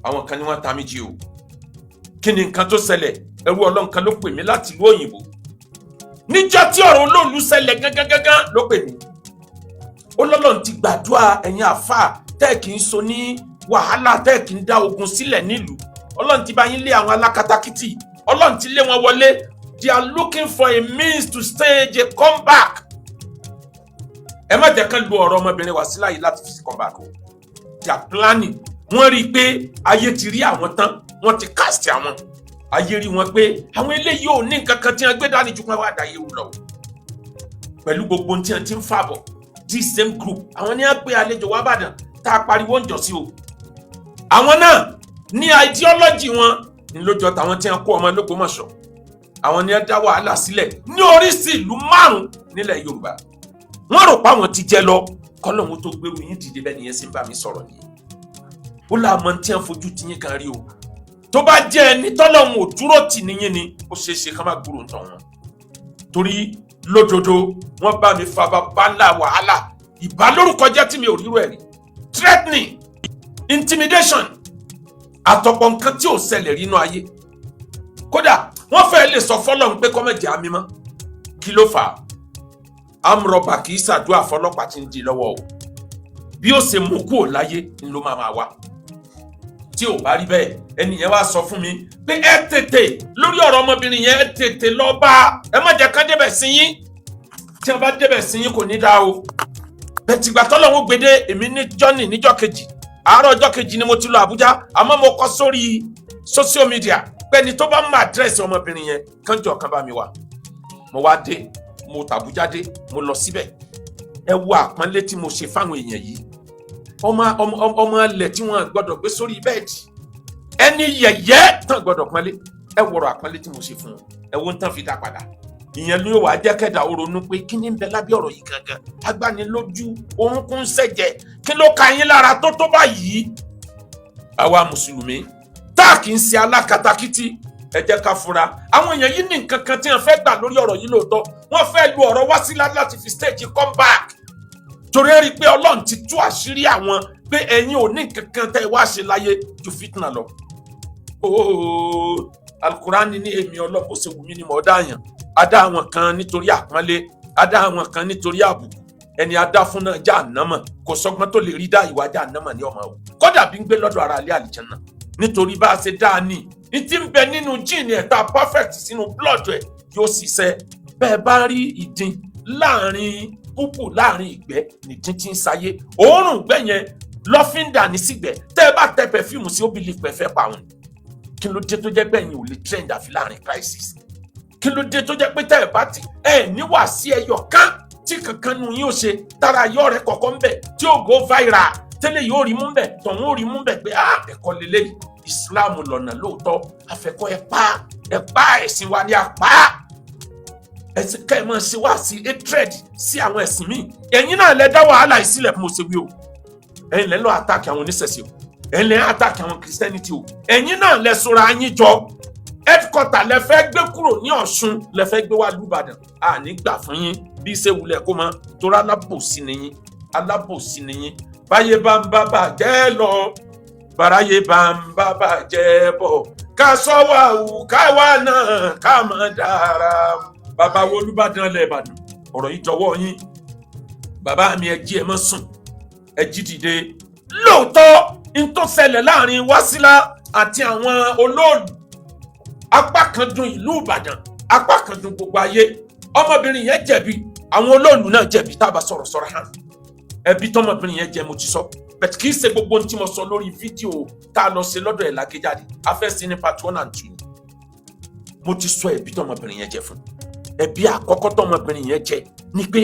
àwọn kan ní wọ́n ta mí jí o kí ni nǹkan tó ṣẹlẹ̀ ẹrú Ọlọ́run kan ló pè mí láti ìlú òyìnbó níjọ́ tí ọ̀rọ̀ olóòlù ṣẹlẹ̀ gángan ló pè mí ó lọ́lọ́run ti gbàdúrà ẹ̀yin àfáà tẹ́ kì í so ní wàhálà tẹ́ kì í dá ogun sílẹ̀ nílùú Ọlọ́run ti bá yín lé àwọn alákatakítí Ọlọ́run ti lé wọn wọlé they are looking for a means to stage a comeback ẹ má jẹ́ kán lu ọ̀rọ̀ ọmọbìnrin Wasila yìí láti fi comeback o they are planning wọ́n rí i pé ayé ti rí àwọn tán wọ́n ti cast àwọn ayé rí wọn pé àwọn eléyìí ò ní nǹkan kan tí wọ́n gbé dání ju pé wọ́n á da yẹ̀wò lọ pẹ̀lú gbogbo ohun tí wọ́n ti ń fà bọ̀ this same group àwọn ní á gbé àlejò wá Ìbàdàn tá a pariwo ń jọ sí o àwọn náà ní ideology wọn ní lójọ táwọn tí wọ́n kó ọmọ l'Ógbómọ̀ṣọ́ àwọn ní á dá wàhálà sílẹ̀ ní oríṣi ìlú 5 nílẹ̀ Yorùbá wọ́n rò pé àwọn ti jẹ lọ kọ́lọ́hún tó gbé yín dìde bẹ́ẹ̀ nìyẹn sì ń bá mi sọ̀rọ̀ nìyẹn ó láàmọ́ tí wọ́n fojú tiyín kan rí o tó bá jẹ́ ẹni tọ́lọ́hún ò dúró tì níyìn ni ó ṣeé ṣe ká má gbúrò ń tàn wọn torí lódodo wọ́n bá mi fa bàbá ńlá wàhálà ìbálórúkọ jẹ́ tí mi ò rírò ẹ̀ rí threatening intimidation àtọ̀pọ̀ nǹkan tí ò ṣẹlẹ̀ rí inú ayé kódà wọ́n fẹ́ lè sọ fọ́lọ́hún pé kọ́mẹ̀jẹ̀ àmì mọ́ kí ló fà á amrọ̀bà kì í ṣàdúrà fọlọ́pàá tí ń di lọ́wọ́ o bí ó ṣe mú kúrò láyé ń ló máa wá tí ò bá rí bẹ́ẹ̀ ẹnìyẹn wá sọ fún mi pé ẹ tètè lórí ọ̀rọ̀ ọmọbìnrin yẹn ẹ tètè lọ bá ẹ má jẹ́ ká débẹ̀ sí yín tí wọ́n bá débẹ̀ sí yín kò ní dáa o bẹ̀tìgbà tọ́lọ́wọ́ gbèdé èmi ní jọ́nì níjọ́ kejì àárọ̀ ọjọ́ kejì ni mo ti lọ Àbújá àmọ́ mo kọ sórí social media pé ẹni tó bá ń mọ àdírẹ́sì ọmọbìnrin yẹn kánjọ kan bá mi wá mo wá dé mo tàbújá dé mo lọ síbẹ̀ ẹ wo àpọ́nlé tí mo ṣe fáwọn èèyàn yìí ọmọ ilẹ̀ tí wọ́n gbọ́dọ̀ gbé sórí bẹ́ẹ̀dì ẹni yẹ̀yẹ́ tán gbọ́dọ̀ pọ́nlé ẹ wọ̀rọ̀ àpọ́nlé tí mo ṣe fún wọn ẹ wo ń tán fi dá padà ìyẹn ló wà á jẹ́ kẹ́dà ó ronú pé kí ni ń bẹ lábẹ́ ọ̀rọ̀ yìí gangan agbanilójú orúnkún ṣẹ̀jẹ̀ kí ló ka yín lára tó báyìí àwa mùsùlùmí tá kì í ṣe alákatakítí. Ẹ jẹ́ ká fura àwọn èèyàn yìí ní nǹkan kan tí wọ́n fẹ́ gbà lórí ọ̀rọ̀ yìí lóòótọ́ wọ́n fẹ́ lu ọ̀rọ̀ Wasila láti fi stage comeback torí ẹ rí i pé Ọlọ́run ti tú àṣírí àwọn pé ẹ̀yin ò ní nǹkan kan tẹ́ ẹ wá ṣe láyé ju fitna lọ. Alukurani ní èmi Ọlọ́run kò ṣe wù mí ni mo dá yàn á dá àwọn kan nítorí àpọ́nlé á dá àwọn kan nítorí àbùkù ẹni á dá fún náà Jahannama kò sọgbọ́n tó lè rí dá ìwà Jahannama ní ọmọ o kódà bí ń gbé lọ́dọ̀ ara ilé àlìjẹ́nà nítorí bá a ṣe dá a ní ìtì ń bẹ nínú jíìnì ẹ̀ tá a perfect sínú blood ẹ̀ yóò ṣiṣẹ́ bẹ́ẹ̀ bá rí ìdín láàrin púpù láàrin ìgbẹ́ nìdín tí ń sáyé òórùn ìgbẹ́ yẹn lọ́fíńdà ní sígbẹ́ tẹ́ ẹ bá tẹ pẹ̀fíìmù sí ó bí lè fẹ́ pa òun kí ló dé tó jẹ́ pé ẹ̀yin ò lè trend àfi láàrin crisis kí ló dé tó jẹ́ pé tẹ́ ẹ bá ti ẹ̀ níwà sí ẹyọ kan tí kankan nu yín ó ṣe tára yọ rẹ kọ̀ọ̀kan ń bẹ̀ tí ó go viral tẹ́lẹ̀ yóò rí mú bẹ̀ tọ̀hún ó rí mú bẹ̀ pé ẹ̀kọ́ lélẹ́yìí Islam lọ́nà lóòótọ́ afẹ́kọ́ ẹ pa ẹ̀sìn wa ní apá ẹ̀sìn ká ẹ̀ máa ṣe wá sí hatred sí àwọn ẹ̀sìn míì ẹ̀yin náà lẹ dá wàhálà ìsílẹ̀ fún Mọ́sẹ̀wí o ẹ̀yin lẹ lọ attack àwọn oníṣẹ̀ṣe o ẹ̀yin lẹ attack àwọn Christianity o ẹ̀yin náà lẹ sọra yín jọ headquarter lẹ fẹ́ gbé kúrò ní Ọ̀ṣun lẹ fẹ́ gbé wá lùbàdàn àní gbà fún yín bí ṣe wulẹ̀ kó mọ torí alábòsí nìyín báyé bá ń bá bàjẹ́ lọ bàráyé bá ń bá bàjẹ́ bọ̀ ká sọ́wọ́ àwù káwa náà ká má dára. Bàbá wo Olúbàdàn lẹ̀ Ìbàdàn ọ̀rọ̀ yìí jọ̀wọ́ yín bàbá mi ẹ jí ẹ má sùn ẹ jí dìde. Lóòótọ́ n tó ṣẹlẹ̀ láàrin Wasila àti àwọn olóòlù apá kan dùn ìlú Ìbàdàn apá kan dùn gbogbo ayé ọmọbìnrin yẹn jẹ̀bi àwọn olóòlù náà jẹ̀bi tá a bá sọ̀rọ̀ hàn ẹbí tọmọbìnrin yẹn jẹ mo ti sọ bẹ́ẹ̀ kì í ṣe gbogbo ohun tí mo sọ lórí fídíò tá a lọ ṣe lọ́dọ̀ ẹ̀ lágéjáde afẹ́sí ní part 1 and 2 mo ti sọ ẹbí tọmọbìnrin yẹn jẹ fún ẹbí àkọ́kọ́ tọmọbìnrin yẹn jẹ ni pé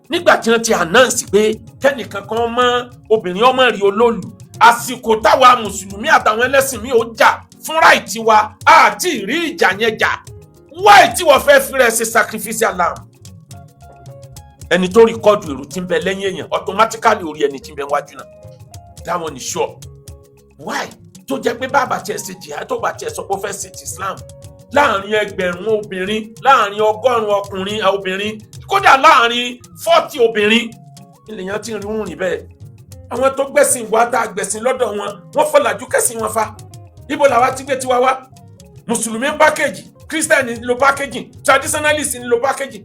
nígbà tí wọ́n ti announce pé kẹ́nìkan kan mọ́ obìnrin ọmọ rí olóòlù àsìkò táwa mùsùlùmí àtàwọn ẹlẹ́sìn mi ò jà fún ráìtì wa àti ìrí ìjà yẹn jà wáì tí wọ́n fẹ́ fi rẹ̀ ṣe sacrificial lamb ẹni tó rìkọ́dù èrò tí ń bẹ lẹ́yìn èèyàn automatically orí ẹni tí ń bẹ wájú náà dáwọn ní sure why tó jẹ́ pé bàbá tiẹ̀ ṣe jihad tó bá tiẹ̀ sọ pé ó fẹ́ ṣe ti Islam láàrin ẹgbẹ̀rún obìnrin láàrin ọgọ́rùn ọkùnrin obìnrin kódà láàrin 40 obìnrin ilẹ̀yàn tí ń rí rìn bẹ́ẹ̀ àwọn tó gbẹ̀sìn wá tá a gbẹ̀sìn lọ́dọ̀ wọn wọ́n fọlàjú kẹ́sìn wọn fa ibo làwa ti gbé tiwa wá mùsùlùmí ń pákéjì kírísítẹ́nì ń lo pákéjì traditionalist ń lo pákéjì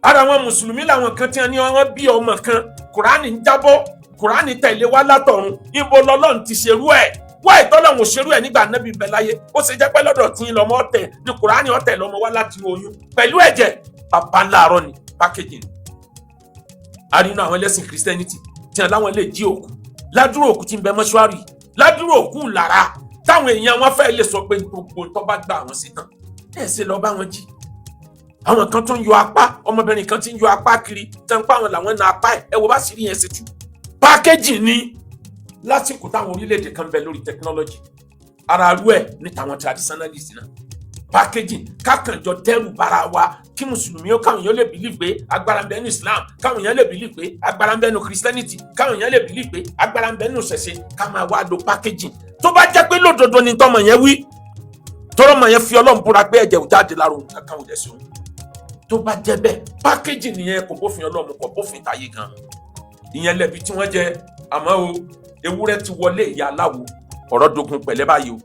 ara wọn mùsùlùmí làwọn kan tí wọn ní wọn bí ọmọ kan Kùránì ń jábọ́ Kùránì tẹ̀lé wá látọ̀run ibo lọ́lọ́run ti ṣerú ẹ̀ wá ìtọ́lọ́run ò ṣerú ẹ̀ nígbà Nábì bẹ láyé ó ṣe jẹ́ pé lọ́dọ̀ tí ń lọ́mọ ọ̀tẹ̀ ní Kùránì ọ̀tẹ̀ lọ́mọ wá láti oyún pẹ̀lú ẹ̀jẹ̀ bàbá ńláàárọ̀ ni pákéjì ni. a rí inú àwọn ẹlẹ́sìn Christianity tí wọn láwọn lè jí òkú ládùúrò òkú tí ń bẹ mọ́ṣúárì ládùúrò òkú lára táwọn èèyàn wọn fẹ́ lè sọ pé gbogbo tó bá gbà wọn sí tán ẹ̀ ṣe lọ bá wọn jí àwọn kan tó ń yọ apá ọmọbìnrin kan tí ń yọ apá kiri tẹ́ ń pa àwọn làwọn na apá ẹ̀ wo bá sì rí yẹn ṣe tú pákéjì ni lásìkò táwọn orílẹ̀-èdè kan bẹ lórí technology ara rú ẹ̀ ní tàwọn traditionalist náà pákéjì kákànjọ dẹ́rù bara wa kí mùsùlùmí ó káwọn èèyàn lè believe pé agbára ń bẹ nínú Islam káwọn èèyàn lè believe pé agbára ń bẹ nínú Christianity káwọn èèyàn lè believe pé agbára ń bẹ nínú ṣẹ̀ṣẹ̀ ká máa wá lo pákéjì tó bá jẹ́ pé lódodo ni tọmọ yẹn wí tọrọmọ yẹn fi Ọlọ́run búra pé ẹ̀jẹ̀ ò jáde lára òun kankan ò dẹ̀ sí òun tó bá jẹ́ bẹ́ẹ̀ pákéjì nìyẹn kò bófin Ọlọ́run kò bófin táyé gan ìyẹn lẹ́bi tí wọ́n jẹ àmọ́ o ewúrẹ́ ti wọlé ìyá aláwo ọ̀rọ̀ dogun pẹ̀lẹ́ báyìí o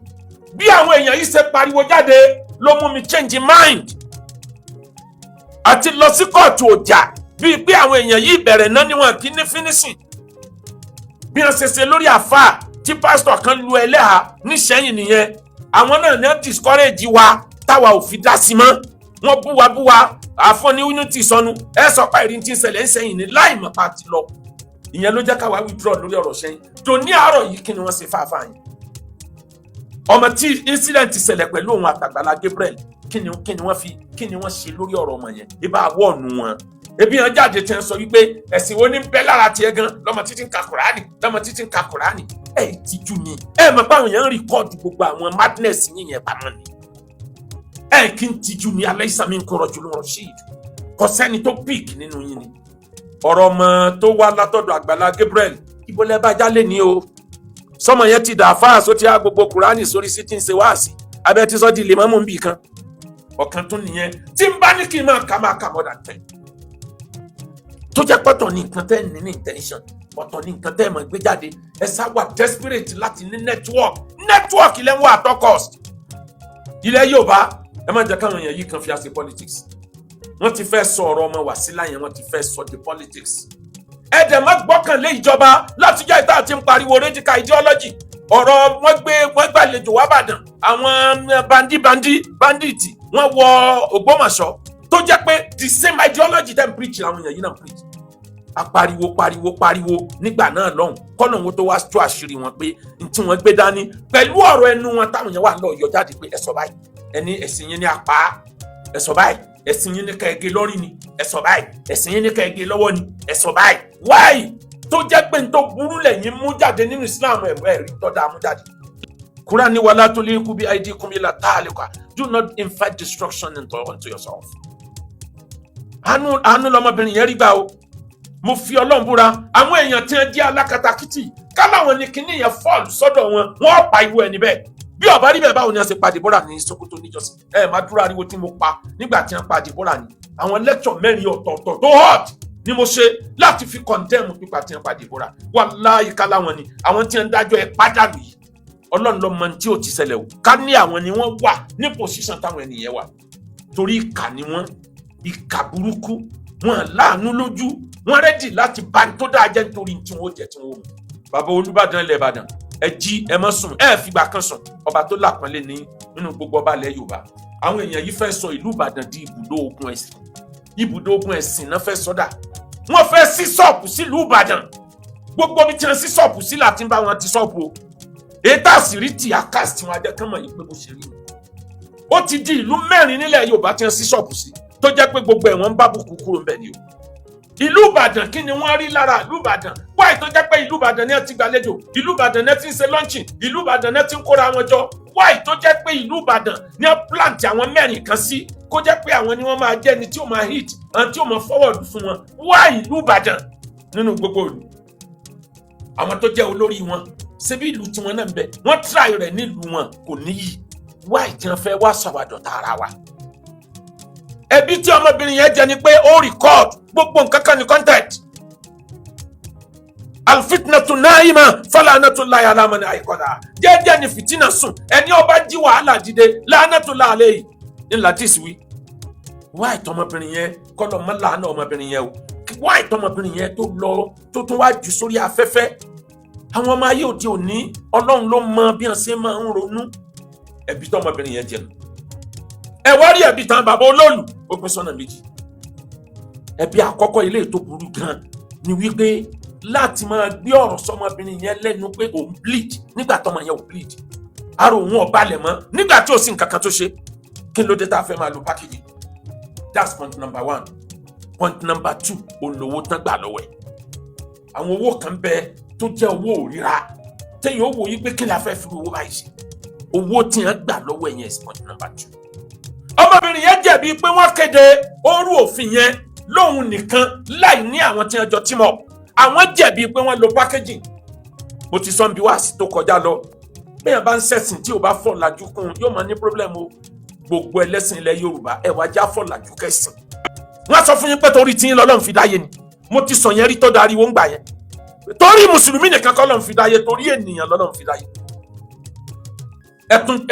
bí àwọn èèyàn yìí ṣe pariwo jáde ló mú mi change mind àti lọ sí kóòtù ọjà bíi pé àwọn èèyàn yìí bẹ̀rẹ̀ náà níwọ̀n kí ní finishing bí wọ́n ṣe ṣe lórí àfáà tí pásítọ̀ kan lu ẹlẹ́hà níṣẹ́yìn nìyẹn àwọn náà ní discourage wa táwa ò fi dá sí mọ́ wọ́n bú wa àfọ́ní unity sọnù ẹ sọ pé ìrìn tí ń ṣẹlẹ̀ ń sẹ́yìn ní láì mọ̀ pa ti lọ ìyẹn ló jẹ́ káwa withdraw lórí ọ̀rọ̀ sẹ́yìn tó ní àárọ̀ yìí kí ni wọ́n ṣe fáfáà yẹn ọmọ tí incident ṣẹlẹ̀ pẹ̀lú òun àtàgbàlá Gabriel kí ni wọ́n ṣe lórí ọ̀rọ̀ ọmọ yẹn ibà wọ́ọ̀nù wọn ebi hàn jáde tí wọ́n sọ wípé ẹ̀sìn wo ní bẹ́ lára tiẹ̀ gan lọ́mọ títí ń ka Kùránì ẹ̀ ìtìjú ni ẹ̀ mọ̀ pé àwọn èèyàn ń rìkọ́ọ̀dù gbogbo àwọn madness yìí yẹn pamọ́ ni ẹ̀ kí n tìjú ni alaysa minkum rajulun rashid kò sẹ́ni tó píìk nínú yín ni ọ̀rọ̀ ọmọ tó wá látọ̀dọ̀ àgbàlá Gabriel ibo lẹ́ bá jálè ní o sọmọ yẹn ti dà fáà só ti á gbogbo kùránì sórí sí tí ń ṣe wáàsí abẹ́ ti sọ di lè mọ́mú bì kan ọ̀kan tún nìyẹn tí ń bá ní kí n máa kà more than 10 tó jẹ́ pọ̀tọ̀ ní nǹkan tẹ́ ní intention ọ̀tọ̀ ní nǹkan tẹ́ mọ̀ gbé jáde ẹ sá wà desperate láti ní network ilẹ̀ ń wà at all cost. ilẹ̀ Yorùbá ẹ má jẹ́ káwọn èèyàn yìí kan fi àṣẹ politics wọ́n ti fẹ́ sọ ọ̀rọ̀ ọmọ Wàsílà yẹn wọ́n ti fẹ́ sọ the politics. ẹ dẹ̀ má gbọ́kànlé ìjọba látijọ́ ìta àti ń pariwo radical ideology ọ̀rọ̀ wọ́n gbàlejò wá Ìbàdàn àwọn bandit wọ́n wọ Ògbómọ̀ṣọ́ tó jẹ́ pé the same ideology dem preach làwọn èèyàn yìí náà preach. a pariwo nígbà náà lọ́hùn kọ́nà wọn tó wá tó àṣírí wọn pé n tí wọ́n gbé dání pẹ̀lú ọ̀rọ̀ ẹnu wọn táwọn èèyàn wà lọ yọ jáde pé ẹ sọ báyìí ẹni ẹ̀sìn yín ní apá ẹ sọ báyìí ẹ̀sìn yín ní kẹ́ẹ̀gẹ́ lórí ni ẹ sọ báyìí ẹ̀sìn yín ní kẹ́ẹ̀gẹ́ lọ́wọ́ ni ẹ sọ báyìí wáyì tó jẹ́ pé n tó burú lẹ́yìn mú jáde nínú Islam ẹ̀rí tó dáa mú jáde. Kúránì wala tulhikum bi aydikum ila tahluka, do not invite destruction into yourself. àánú lọmọbìnrin yẹn rí gbà o mo fi Ọlọ́run búra àwọn èèyàn tí wọ́n jẹ́ alákatakítì káláwọn ní kinní yẹn fọ́ọ̀lù sọ́dọ̀ wọn wọ́n pa irú ẹni bẹ́ẹ̀ bí ọba rí bẹ́ẹ̀ báwo ni a ṣe pa Deborah ní Sokoto níjọ́sí máa dúró ariwo tí mo pa nígbà tí wọ́n pa Deborah ní àwọn lecture 4 ọ̀tọ̀ọ̀tọ̀ tó hot ni mo ṣe láti fi condemn pípa tí wọ́n pa Deborah wàláhì káláwọn ni àwọn tí wọ́n dájọ́ ẹ pàdánù yìí Ọlọ́run ló mọ tí ò ti ṣẹlẹ̀ o ká ní àwọn ni wọ́n wà ní position táwọn ènìyàn wà torí ìkà ni wọ́n ìkà burúkú wọn láàánú lójú wọn rẹ́dì láti bá tó dáa jẹ́ nítorí tí wọ́n jẹ́ tí wọ́n mú. bàbá Olúbàdàn ilẹ̀ Ìbàdàn ẹ jí ẹ má sùn ẹ fìgbà kan sùn ọba tó lápọ́nlé ní nínú gbogbo ọba ilẹ̀ Yorùbá àwọn èèyàn yìí fẹ́ sọ ìlú Ìbàdàn di ibùdó ogun ẹ̀sìn náà fẹ́ sọ́dà wọ́n fẹ́ sí ṣọ́ọ̀pù sílùú Ìbàdàn gbogbo bí tí wọ́n sí ṣọ́ọ̀pù sí láti bá wọn ti ṣọ́ọ̀pù o ètò àṣírí tí àkàsì tí wọ́n ajẹ́ kán mọ̀ yìí pé bó ṣe rí ó ti di ìlú 4 nílẹ̀ Yorùbá tí wọ́n sí ṣọ́ọ̀pù sí tó jẹ́ pé gbogbo ẹ̀wọ̀n ń bá bùkún kúrò ń bẹ̀ ni o. ìlú Ìbàdàn kí ni wọ́n rí lára ìlú Ìbàdàn wáyé tó jẹ́ pé ìlú Ìbàdàn ni ẹ ti gbàlejò ìlú Ìbàdàn ni ẹ ti ń ṣe lọ́ńchìn ìlú Ìbàdàn ni ẹ ti ń kóra wọn jọ wáyé tó jẹ́ pé ìlú Ìbàdàn ni ẹ plant àwọn 4 kan sí kó jẹ́ pé àwọn ni wọ́n máa jẹ́ ni tí ó máa hit àwọn tí ó máa forward fún wọn wáyé ìlú Ìbàdàn nínú gbogbo ìlú àwọn tó jẹ́ olórí wọn ṣebí ìlú tí wọ́n náà ń bẹ wọ́n try rẹ̀ nílùú wọn kò níyì wáyé tí wọ́n fẹ́ wá sọ̀wádọ̀ tààrà wa. ẹbí tí ọmọbìnrin yẹn jẹ ni pé ó record gbogbo nǹkan kan ní content alfitnatu naima falanatullahi ala man ayqadha jẹ́jẹ́ ni fìtínà sùn ẹni ọba jí wàhálà dìde lanatullahi alayhi ńlá tí ì wí. wáyé tọmọbìnrin yẹn kọlọ mọ làánà ọmọbìnrin yẹn o wáyé tọmọbìnrin yẹn tó lọ tó tún wá jù sórí afẹ́fẹ́ àwọn ọmọ ayé òde òní Ọlọ́run ló mọ bí wọ́n ṣe máa ń ronú ẹbí tọmọbìnrin yẹn jẹ nù. ẹ wá rí ẹbí tán bàbá olóòlù ó pín sọ́nà méjì. ẹbí àkọ́kọ́ ilé tó burú gan ni wípé láti máa gbé ọ̀rọ̀ sọmọbìnrin yẹn lẹ́nu pé òun bleed nígbà tọmọ yẹn ò bleed ara òun ò balẹ̀ mọ́ nígbà tí ò sí nǹkan kan tó ṣe kí ló dé tá a fẹ́ máa lo pákéjì. that's point number 1. point number 2 olówó tán gbà lọ́wọ́ ẹ̀. àwọn owó kan bẹ tó jẹ́ owó òríra téèyàn ó wò yí pé kí la fẹ́ fi owó báyìí ṣe owó tí wọ́n gbà lọ́wọ́ ẹ̀ yẹn is point number 2. ọmọbìnrin yẹn jẹ̀bi pé wọ́n kéde orú òfin yẹn lóhun nìkan láì ní àwọn tí wọ́n jọ team up àwọn jẹ̀bi pé wọ́n lo packaging. mo ti sọ bí wàásù tó kọjá lọ bẹ́ẹ̀ bá ń ṣẹ̀sìn tí ò bá fọ̀ làjú kún yóò máa ní problem o gbogbo ẹlẹ́sìn ilẹ̀ Yorùbá ẹ wá já fọ̀ làjú kẹsìn. wọ́n sọ fún yín pé torí tí yín lọ́lọ́run fi dáyé ni mo ti sọ yẹn rí tó darí wọ́n gbà yẹn torí mùsùlùmí nìkan kọ́ lọ́run fi dáyé torí ènìyàn lọ́lọ́run fi dáyé.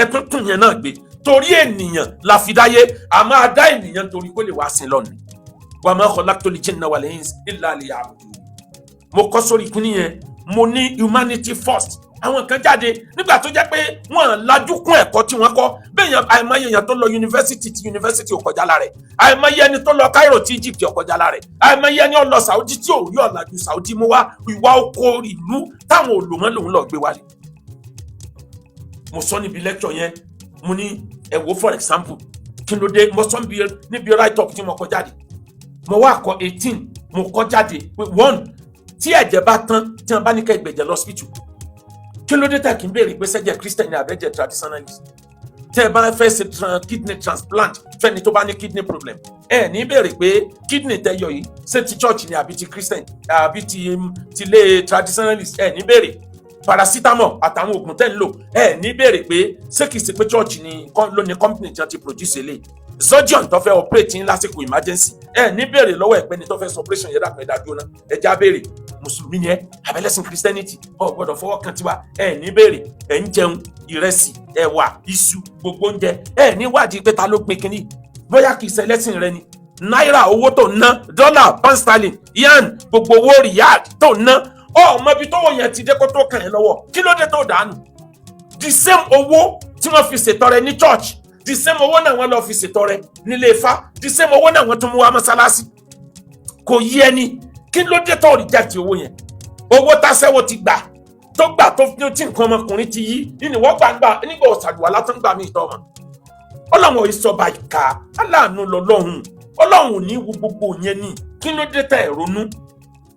ẹtún tún yẹn náà gbé torí ènìyàn la fi dáyé a máa dá ènìyàn torí kó lè wá sí lọ́nà wa ma khalaqtul jinna wal insa illa liya'budun. mo kọ́ sórí ìpínlẹ̀ yẹn mo ní humanity first àwọn kan jáde nígbà tó jẹ́ pé wọ́n lajú kún ẹ̀kọ́ tí wọ́n kọ́ bẹ́ẹ̀ àìmọye èèyàn tó lọ yunifásitì tí yunifásitì ò kọjá lára ẹ̀ àìmọye ẹni tó lọ Cairo tí Egypt ò kọjá lára ẹ̀ àìmọye ẹni ó lọ Saudi tí ò rí ọ̀làjú Saudi mú wá ìwà oko ìlú táwọn olùmọ̀ lòun lọ gbé wálé. mo sọ níbi lecture yẹn mo ní ẹ wo for example kí ló dé mo sọ níbi write up tí mo kọ jáde mo wá kọ 18 mo kọ jáde pé 1 tí ẹ̀jẹ̀ bá tán tí wọ́n bá ní ká ìgbẹ̀jẹ̀ lọ hospital kí ló dé tẹ̀ kí n béèrè pé sẹ́jẹ̀ Christian ní àbẹ́jẹ̀ traditionalist tẹ́ ẹ bá fẹ́ ṣe kidney transplant fẹ́ni tó bá ní kidney problem ẹ ní béèrè pé kidney tẹ́ yọ yìí ṣé ti church ni àbí ti Christian àbí ti ilé traditionalist ẹ ní béèrè paracetamol àtàwọn oògùn tẹ́ ń lò ẹ ní béèrè pé ṣé kìí ṣe pé church ni ló ní company tí wọ́n ti produce eléyìí Zodion tó fẹ́ operate yín lásìkò emergency ẹ ní béèrè lọ́wọ́ ẹ̀ pé ní tó fẹ́ sọ operation yẹn dàpẹ́ dájú náà ẹ já béèrè mùsùlùmí ni ẹ abẹ́lẹ́sìn christianity ọ̀ gbọ́dọ̀ fọwọ́ kan tiwa ẹ ní béèrè ẹ ń jẹun ìrẹsì ẹ̀wà iṣu gbogbo oúnjẹ ẹ ní wádìí pé ta ló gbin kínní bóyá kìí ṣe ẹlẹ́sìn rẹ ni náírà owó tó ná dọ́là pound sterling yan gbogbo owó riyal tó ná ọmọ ibi tówó yẹn ti dé kó tó kàn yín lọ́wọ́ kí ló dé tó dànù the same owó tí wọ́n fi ṣètọrẹ ní church the same owó náà wọ́n lọ fi ṣètọrẹ nílé Ifá the same owó náà wọ́n tún mú wá mọ́sálásí kò yí ẹni kí ló dé tó reject owó yẹn owó tásẹ́wó ti gbà tó tí nǹkan ọmọkùnrin ti yí nínú wọ́n gbàgbà nígbà ọ̀sàdùwà látún gbà mí ìtọ́ wọn ọlọ́run ìsọba ìka aláàánú lọ́lọ́run ọlọ́run ní wo gbogbo yẹn ní kí ló dé tẹ̀ ronú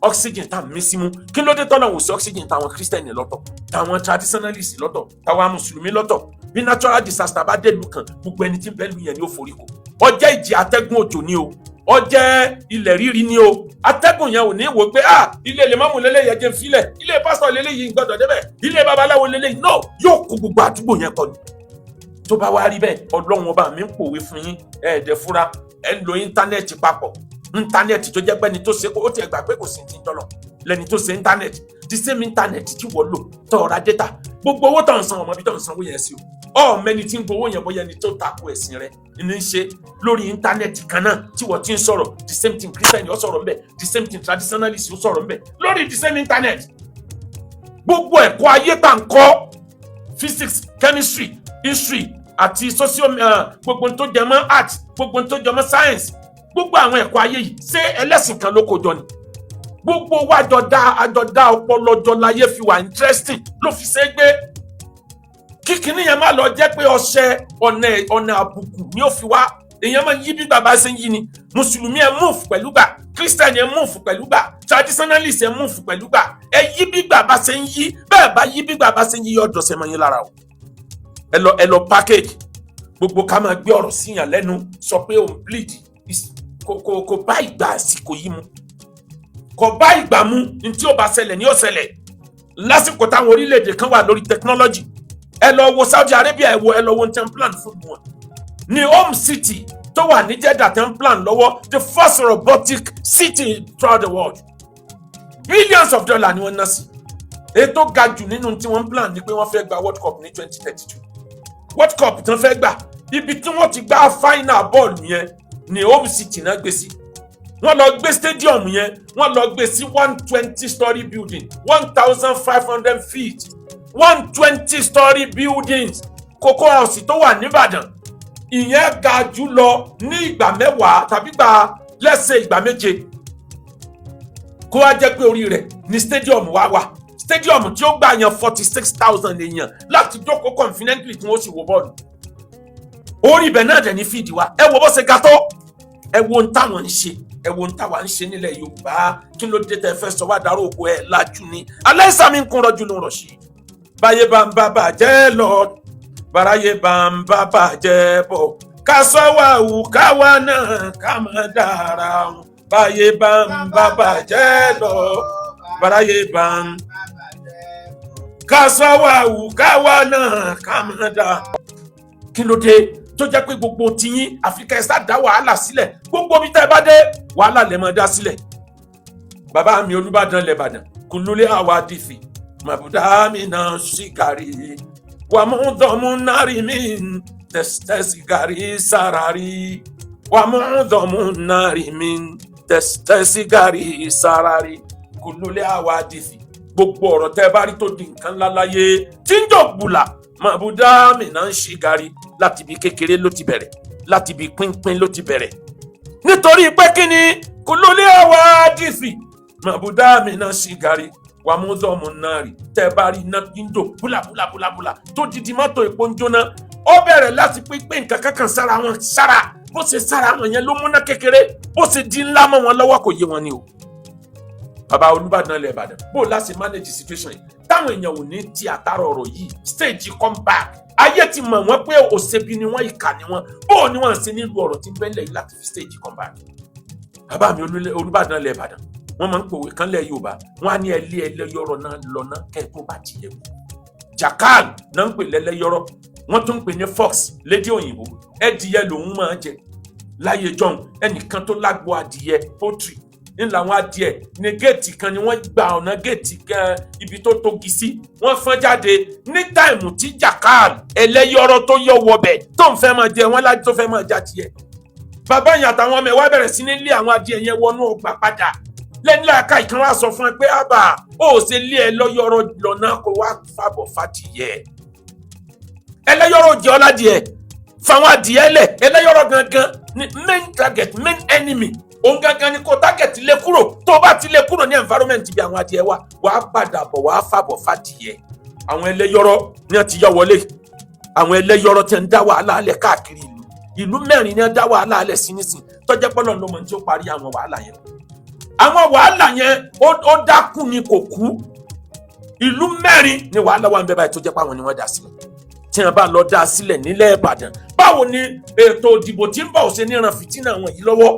oxygen tá mí símú kí ló dé tọ́lọ́run sí oxygen táwọn christian lọ́tọ̀ táwọn traditionalist lọ́tọ̀ táwọn mùsùlùmí lọ́tọ̀ bí natural disaster bá délùú kan gbogbo ẹni tí ń bẹ́lú yẹn ni ó forí kò ọjẹ́ ìjì atẹ́gùn òjò ni o ọjẹ́ ilẹ̀ rírí ni o atẹ́gùn yẹn ò ní wò pé ilé lè mọ́mù lélẹ́yìí ẹ̀jẹ̀ ń filẹ̀ ilé pásítọ̀ lélẹ́yìí gbọ́dọ̀ débẹ̀ ilé babaláwo lélẹ́yìí no yóò kó gbogbo àdúgbò yẹn kọ́ ni tó bá wá rí bẹ́ẹ̀ ọlọ́run ọba mi ń pòwe fún yín ẹ̀ẹ́dẹ̀ fúra ẹ̀ ń lo íńtánẹ́ẹ̀tì papọ̀ íńtánẹ́ẹ̀tì tó jẹ́ pé ẹni tó ṣe ó ti ẹ̀gbà pé kò sí ti ń tọ́lọ̀ lẹ́ni tó ṣe íńtánẹ́ẹ̀tì the same íńtánẹ́ẹ̀tì tí wọ́n lò tó ra data gbogbo owó tó ń san ọmọ bí tó ń sanwó yẹn sí o mẹ́ni tí ń gbowó yẹn bóyá ẹni tó tako ẹ̀sìn rẹ ní í ṣe lórí íńtánẹ́ẹ̀tì kan náà tí wọ́n ti ń sọ̀rọ̀ the same thing christian yóò sọ̀rọ̀ ńbẹ̀ the same thing traditionalist yóò sọ̀rọ̀ ńbẹ̀ lórí the same íńtánẹ́ẹ̀tì gbogbo ẹ̀kọ́ ayé tá ń kọ́ physics chemistry history àti gbogbo tó jẹ mọ́ art gbogbo tó jẹ mọ́ science gbogbo àwọn ẹ̀kọ́ ayé yìí ṣé ẹlẹ́sìn kan ló kó jọ ni gbogbo wa àjọdá ọpọlọjọ láyé fi wà interesting ló fi ṣe gbé kíkiní yẹn má lọ jẹ́ pé ọṣẹ ọ̀nà àbùkù ni ó fi wá èèyàn máa yí bí bàbá ṣe ń yí ni mùsùlùmí ẹ move pẹ̀lú gbà christian ẹ move pẹ̀lú gbà traditionalist ẹ move pẹ̀lú gbà ẹ yí bí bàbá ṣe ń yí bẹ́ẹ̀ bá yí bí bàbá ṣe ń yí ọ̀dọ̀ ṣe máa yín lára o ẹ lọ package gbogbo ká máa gbé ọ̀rọ̀ síyàn lẹ́nu sọ pé òun bleed kò bá ìgbà àsìkò yìí mu kò bá ìgbà mu ní tí ó bá ṣẹlẹ̀ ní ó ṣẹlẹ̀ lásìkò táwọn orílẹ̀-èdè kan wà lórí technology ẹ lọ wo Saudi Arabia ẹ lọ wo ten plan fún wọn ní home city tó wà ní Jeddah ten plan lọ́wọ́ the first robotic city throughout the world billions of dollars ni wọ́n ná sí èyí tó ga jù nínú tí wọ́n plan ni pé wọ́n fẹ́ gba World Cup ní 2032 World Cup tí wọ́n fẹ́ gbà ibi tí wọ́n ti gbá final bọ́ọ̀lù yẹn ní home city náà gbé sí wọ́n lọ gbé stadium yẹn wọ́n lọ gbé sí 120-story building 1,500 feet 120-story buildings Cocoa House tó wà nìbàdàn ìyẹn ga jù lọ ní ìgbà mẹ́wàá tàbí lẹ́sẹ̀ ìgbà méje kó wá jẹ́ pé orí rẹ̀ ní stadium wà stadium tí ó gbà yàn 46,000 èèyàn láti jókòó confidently tí wọ́n sì wo bọ́ọ̀lù orí ibẹ̀ náà dẹ̀ ní fíìdì wa ẹ wo bó ṣe ga tó ẹ wo ń táwọn ń ṣe ẹ wo ń táwa ń ṣe nílẹ̀ Yorùbá kí ló dé tẹ́ fẹ́ sọ wá dárò òkú ẹ̀ lájú ni aláìsàmì ń kún rọ́jú ló ń rọ̀ sí i báyé bá ń bá bàjẹ́ lọ báráyé bá ń bá bàjẹ́ bọ̀ ká sọ wà wù káwa náà ká má dára wọn báyé bá ń bá bàjẹ́ lọ báráyé bá ń ká sọ wà wù káwa náà ká má dára kí ló dé tó jẹ́ pé gbogbo tiyín Áfíríkà ẹ̀sà dá wàhálà sílẹ̀ gbogbo bí tẹ́ bá dé wàhálà lè máa dá sílẹ̀ bàbá mi Olúbàdàn lẹ́bàdàn kùnlúlé àwa dìfì màbúdá mi náà ṣìkàrí wàmúdọ̀mú nárì mi tẹ̀sítẹ́sìgàrí sàràrí wàmúdọ̀mú nárì mi tẹ̀sítẹ́sìgàrí sàràrí kùnlúlé àwa dìfì gbogbo ọ̀rọ̀ tẹ́ bá rí tó di nǹkan ńlá láyé tí ń jọ gbùlà màbúdá mi náà ṣìkàrí láti ibi kékeré ló ti bẹ̀rẹ̀ láti ibi pínpín ló ti bẹ̀rẹ̀ nítorí pé kí ni kùnlúlé àwa dìfì màbúdá mi náà ṣìkàrí wà mú dọ́ọ̀mù náà rí tẹ́ bá rí iná yíndò búlàbúlàbúlà tó didi mọ́tò epo ń jóná ó bẹ̀rẹ̀ láti pé nǹkan kankan sára wọn sára bó ṣe sára wọn yẹn ló múná kékeré bó ṣe di ńlá mọ́ wọn lọ́wọ́ kò yé wọn ni o. bàbá Olúbàdàn ilẹ̀ Ìbàdàn bó láti manage situation yìí táwọn èèyàn ò ní ti àtàrà ọ̀rọ̀ yìí stage come back ayé ti mọ̀ wọ́n pé òṣèbí ni wọ́n ìkà ni wọ́n bó ni wọ́n ṣe nílùú ọ̀rọ̀ tí ń bẹ́lẹ̀ yìí láti fi stage come back. bàbá mi Olúbàdàn ilẹ̀ Ìbàdàn wọ́n máa ń pòwe kan lẹ̀ Yorùbá wọ́n á ní ẹlẹ́yọ̀rọ̀ náà lọ́nà kẹ́ẹ̀tọ́ bá ti yẹ wò. Jackal náà ń pè lẹ́lẹ́yọ̀rọ̀ wọ́n tún ń pè ní fox lédè òyìnbó. Ẹdìyẹ lòun máa jẹ láyé jọ̀hún. Ẹnìkan tó lágbo adìyẹ poultry ní làwọn adìẹ ní géètì kan ni wọ́n gba ọ̀nà géètì kan ibi tó tógi sí wọ́n fọ́n jáde ní táìmù tí Jackal ẹlẹ́yọ̀rọ̀ tó yọ wọbẹ̀ tó ń fẹ́ máa jẹ wọ́n láti tó fẹ́ máa jàdìẹ. Bàbá yẹn àtàwọn ọmọ ẹ̀ wá bẹ̀rẹ̀ sí ní lé àwọn adìẹ yẹn wọnú ọgbà padà lẹ́ni láàká ìkan wá sọ fún ẹ pé àbà ó ṣe lé ẹlẹ́yọ̀rọ̀ lọ́nà kó wá fàbọ̀ fàdìyẹ. Ẹlẹ́yọ̀rọ̀ jẹ́ ọ̀làdìẹ fáwọn adìẹ lẹ̀ ẹlẹ́yọ̀rọ̀ gangan ni main target main enemy òun gangan ni kò target lé kúrò tó bá ti lé kúrò ní environment bí àwọn adìẹ wa wàá padà bọ̀ wàá fàbọ̀ fàdìyẹ. Àwọn ẹlẹ́yọ̀rọ̀ ni wọ́n ti yọ wọlé àwọn ẹlẹ́yọ̀rọ̀ ti ń dá wàhálà alẹ̀ káàkiri ìlú mẹ́rin ni wọ́n dá wàhálà alẹ̀ sí nísìn tọ́jẹ́ pọ́lọ́ ló mọ̀ tí ó parí àwọn wàhálà yẹn. Àwọn wàhálà yẹn ó dákú ni kò kú ìlú mẹ́rin ni wàhálà wà ń bẹ báyìí tó jẹ́ pé àwọn ni wọ́n dá sílẹ̀ tí wọ́n bá lọ dá sílẹ̀ nílẹ̀ Ìbàdàn báwo ni ètò ìdìbò tí ń bọ̀ ṣe ní ran fìtínà wọn yìí lọ́wọ́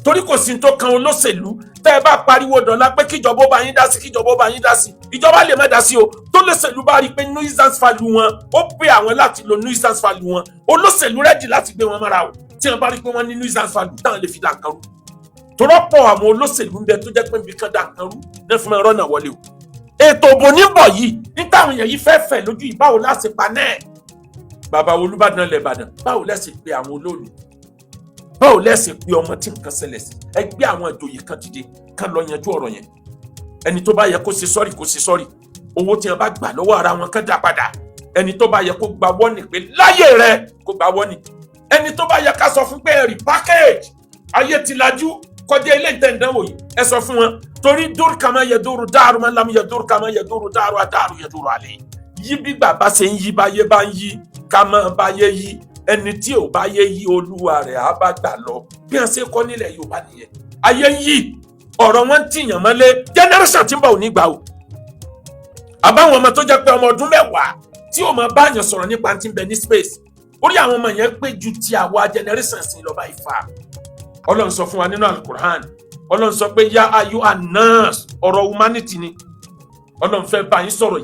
torí kò sí tó kan olóṣèlú tẹ́ ẹ bá pariwo dọ̀la pé kíjọba ó bá yín dá sí kíjọba ó bá yín dá sí ìjọba lè má dá sí o tó lóṣèlú bá rí i pé nuisance value wọn ó pé àwọn láti lo nuisance value wọn olóṣèlú rẹ́dì láti gbé wọn mọ́ra o tí wọ́n bá rí i pé wọ́n ní nuisance value táwọn lè fi dá nǹkan rú torọ́pọ̀ àwọn olóṣèlú ń bẹ tó jẹ́ pé nbí kan dá nǹkan rú ní fún ẹ̀rọ náà wọlé o ètò òbò níbọ̀ yìí níta àwọn èèyàn yìí fẹ́ fẹ̀ lójú yìí báwo láti pa náà bàbá Olúbàdàn ilẹ̀ Ìbàdàn báwo lẹ́sìn pé àwọn olóòlù báwo lẹ́sìn pé ọmọ tí nǹkan ṣẹlẹ̀ sí ẹgbẹ́ àwọn ìjòyè kan dìde kan lọ yanjú ọ̀rọ̀ yẹn ẹni tó bá yẹ kó ṣe sọ́ọ̀rì kó ṣe sọ́ọ̀rì owó tí wọ́n bá gbà lọ́wọ́ ara wọn kan dá padà ẹni tó bá yẹ kó gba wọ́ọ̀nì pé láyé rẹ kó gba wọ́ọ̀nì ẹni tó bá yẹ ká sọ fún pé ẹ̀rì package ayé ti lajú kọjá ilé ìtẹ̀ǹdánwò yìí ẹ sọ fún wọn torí dúró kàmá yẹ dúró dáàrú máa ń lámú yẹ dúró kàmá yẹ dúró dáàrú àdáàrú yẹ dúró àlè yí bí bàbá ṣe ń yí báyé bá ń yí ká máa báyé yí ẹni tí ò báyé yí olúwa rẹ̀ á bá gbà lọ bí wọ́n ṣe kọ́ nílẹ̀ Yorùbá nìyẹn ayé ń yí ọ̀rọ̀ wọn tìyàn mọ́lé generation tí ń bọ̀ ò ní gbà o àbáwọn ọmọ tó jẹ́ pé ọmọ ọdún mẹ́wàá tí ò máa báyàn sọ̀rọ̀ nípa ti ń bẹ ní space orí àwọn ọmọ yẹn pé ju ti àwa generation sí lọ́ba Ifá Ọlọ́run sọ fún wa nínú Al-Qur'an Ọlọ́run sọ pé yá ayú anas ọ̀rọ̀ humanity ni Ọlọ́run fẹ́ bá yín sọ̀rọ̀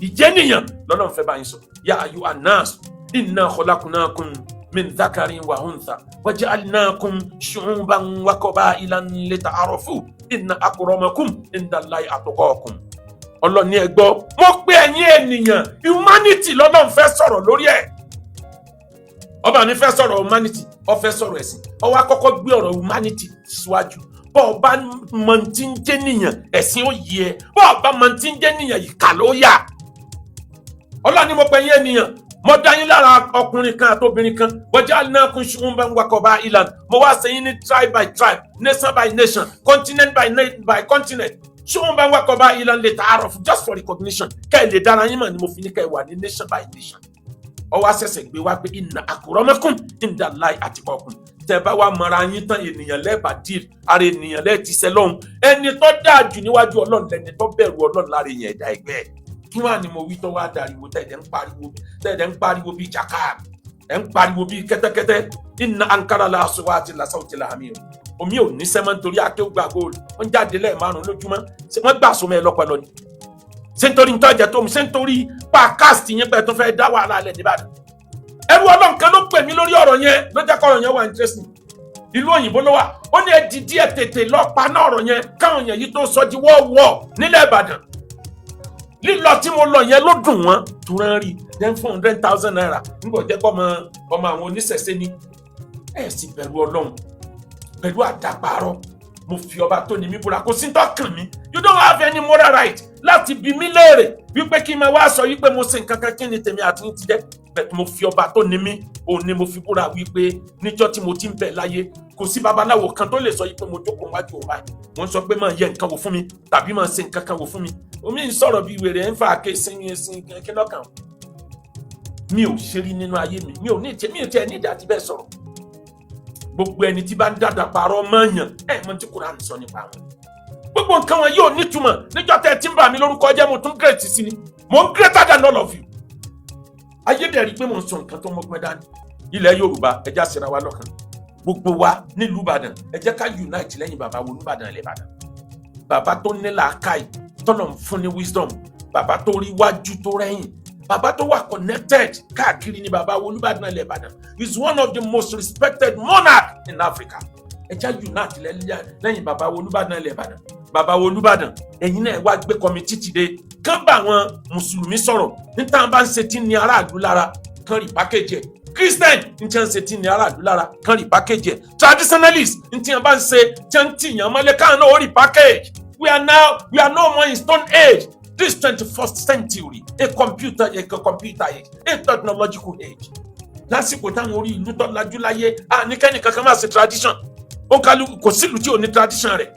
ìjẹ́nìyàn lọ́lọ́run fẹ́ bá yín sọ̀rọ̀ yá ayú anas inna khalaqnakum min dhakarin wa untha wa ja'alnakum shu'uban wa qaba'ilan lita'arafu inna akramakum indallahi atqakum. Ọlọ́run ní ẹ gbọ́ mo pé ẹ̀yin ènìyàn humanity lọ́lọ́run fẹ́ sọ̀rọ̀ lórí ẹ̀ ọba mi fẹ́ sọ̀rọ̀ humanity ó fẹ́ sọ̀rọ̀ ẹ̀sìn ó wá kọ́kọ́ gbé ọ̀rọ̀ humanity síwájú bọ́ ọba mọ tí ń jẹ́ nìyàn ẹ̀sìn ó yẹ bọ́ ọba mọ tí ń jẹ́ nìyàn ìkà ló yà Ọlọ́run ní mo pè yín ènìyàn mo dá yín lára ọkùnrin kan àti obìnrin kan waja'alnakum shu'uban wa qaba'ilan mo wá ṣe yín ní tribe by tribe nation by nation continent by continent shu'uban wa qaba'ilan lita'arafu just for recognition kẹ́ ẹ lè dára yín mọ̀ ni mo fi ní kẹ́ ẹ wà ní nation by nation ọwọ́ àṣẹ̀ṣẹ̀ gbé wá pé inna akramakum indallahi atqakum tẹ́ bá wá mọ̀ra yín tán ènìyàn lẹ́ẹ̀bà díì ara ènìyàn lẹ́ẹ̀ ti sẹ́ lọ́hùn ẹni tó dáa jù níwájú Ọlọ́run lẹ́ni tó bẹ̀rù Ọlọ́run lára èèyàn ẹ̀dá ẹgbẹ́ kí wọ́n á ní mo wí tó wá dariwo tẹ̀dẹ̀ ń pariwo bíi Jackal ẹ̀ ń pariwo bíi kẹ́tẹ́kẹ́tẹ́ inna ankara al-aswati la sawtil hamir omi ò ní sẹ́mọ́ nítorí akéwùgbà góòlù wọ́n jáde lẹ́ẹ̀márùn lójúmọ́ wọ́n gbà sómi ẹ̀ lọ́pẹ́ lọ́ni sẹ́ńtórí ń tọ́jà tó mi sẹ́ńtórí pàkásìtì yẹn pẹ̀ tó fẹ́ dá wàhálà alẹ́ nìbàdàn ẹrú Ọlọ́run kan ló pè mí lórí ọ̀rọ̀ yẹn ló jẹ́ kọ́rọ̀ yẹn wà interesting ìlú òyìnbó ló wà ó ní ẹ dìdí ẹ tètè lọ paná ọ̀rọ̀ yẹn káwọn èèyàn yìí tó sọ di wọ́ọ̀wọ́ nílẹ̀ Ìbàdàn lílọ tí mo lọ yẹn ló dùn wọ́n tó rán rí then 400,000 naira nígbà jẹ́ kọ́ ọmọ àwọn oníṣẹ̀ṣe ní ẹ̀ sì bẹ̀rù Ọlọ́run pẹ̀lú àdàpárọ̀ mo fi ọba tó ní mi búra kò sí tó kàn mí you don't have any moral right láti bi mí léèrè wípé kí n máa wá sọ wípé mo ṣe nǹkan kan kí ni tèmi àti ní ti jẹ́ bẹ́ẹ̀ mo fi ọba tó ní mí òun ni mo fi búra wípé níjọ́ tí mo ti ń bẹ láyé kò sí babaláwo kan tó lè sọ wípé mo jókòó wájú òun báyìí wọ́n sọ pé máa yẹ nǹkan wò fún mi tàbí máa ṣe nǹkan kan wò fún mi omi ń sọ̀rọ̀ bí wèrè ń fa àké sin kí lọ́kàn mi ò ṣe rí nínú ayé mi ò ní tiẹ̀ ní ìdá àti bẹ́ẹ̀ sọ̀rọ̀ gbogbo ẹni tí bá ń dàdà parọ́ mọ́ọ̀yàn mọ́ tí Kùránì sọ nípa wọn gbogbo nǹkan wọn yóò nítumọ̀ níjọ́ tẹ́ ẹ ti ń bà mí lórúkọ jẹ́ mo tún great sí ni mo ń greater than all of you ayédèrú pé mo ń sọ nǹkan tó mọ́gbọ́n dání ilẹ̀ Yorùbá ẹja síra wa lọ́kàn gbogbo wa nílùú Ìbàdàn ẹ jẹ́ ká unite lẹ́yìn bàbá wo Olúbàdàn ilẹ̀ Ìbàdàn bàbá tó ní làákàyè tọ́nà ń fún ní wisdom, bàbá tó rí wájú tó rẹ́yìn, bàbá tó wà connected káàkiri ni bàbá Olúbàdàn ilẹ̀ Ìbàdàn. Is one of the most respected monarch in Africa. Ẹja unite lẹ́yìn bàbá Olúbàdàn ilẹ̀ Ìbàdàn. Bàbá Olúbàdàn, ẹ̀yin náà wá gbé kọ́mítì tìde kán bá àwọn mùsùlùmí sọ̀rọ̀ níta bá ń ṣe tí ní aráàlú lára kán rí pákéjì ẹ̀. Christian ní tí wọ́n ń ṣe tí ní aráàlú lára kán rí pákéjì ẹ̀. Traditionalist ní tí wọ́n bá ń ṣe tí wọ́n ń tìyàn mọ́lẹ̀ káwọn náà ó rí pákéjì. We are no more in stone age. This 21st century, a computer age, a technological age. Lásìkò táwọn orí ìlú tó lajú láyé, nìkẹ́ni kankan máa ṣe tradition. Òǹkàlùkù kò sílùú tí ò ní tradition rẹ̀.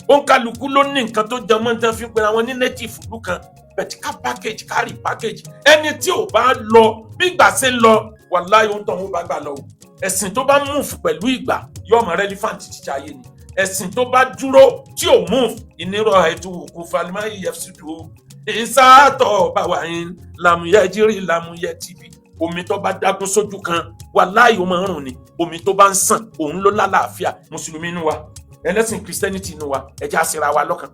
Òǹkàlùkù ló ní nǹkan tó jẹ mọ́ tán fi ń pera wọn ní native ìlú kan. Bẹ̀tí ká package, ká rí package. Ẹni tí ò bá lọ, bí ìgbà ṣe ń lọ, wàláhì ó ń tàn ó bá gbà lọ o. Ẹ̀sìn tó bá move pẹ̀lú ìgbà, yóò mọ relevant títí ayé ni. Ẹ̀sìn tó bá dúró tí ò move, ìnirọ̀ ètò òkú Falimá EFCDO. Ìsáàtọ̀ bàwáyín làmúyẹ́jírí làmúyẹ́ TV. Omi tó bá dágún sójú kan wàláhì ó máa ń rùn ni. Omi tó bá ń sàn òun ló lálàáfíà. Mùsùlùmí inú wa, ẹlẹ́sìn Christianity inú wa, ẹ jẹ́ á ṣera wa lọ́kàn.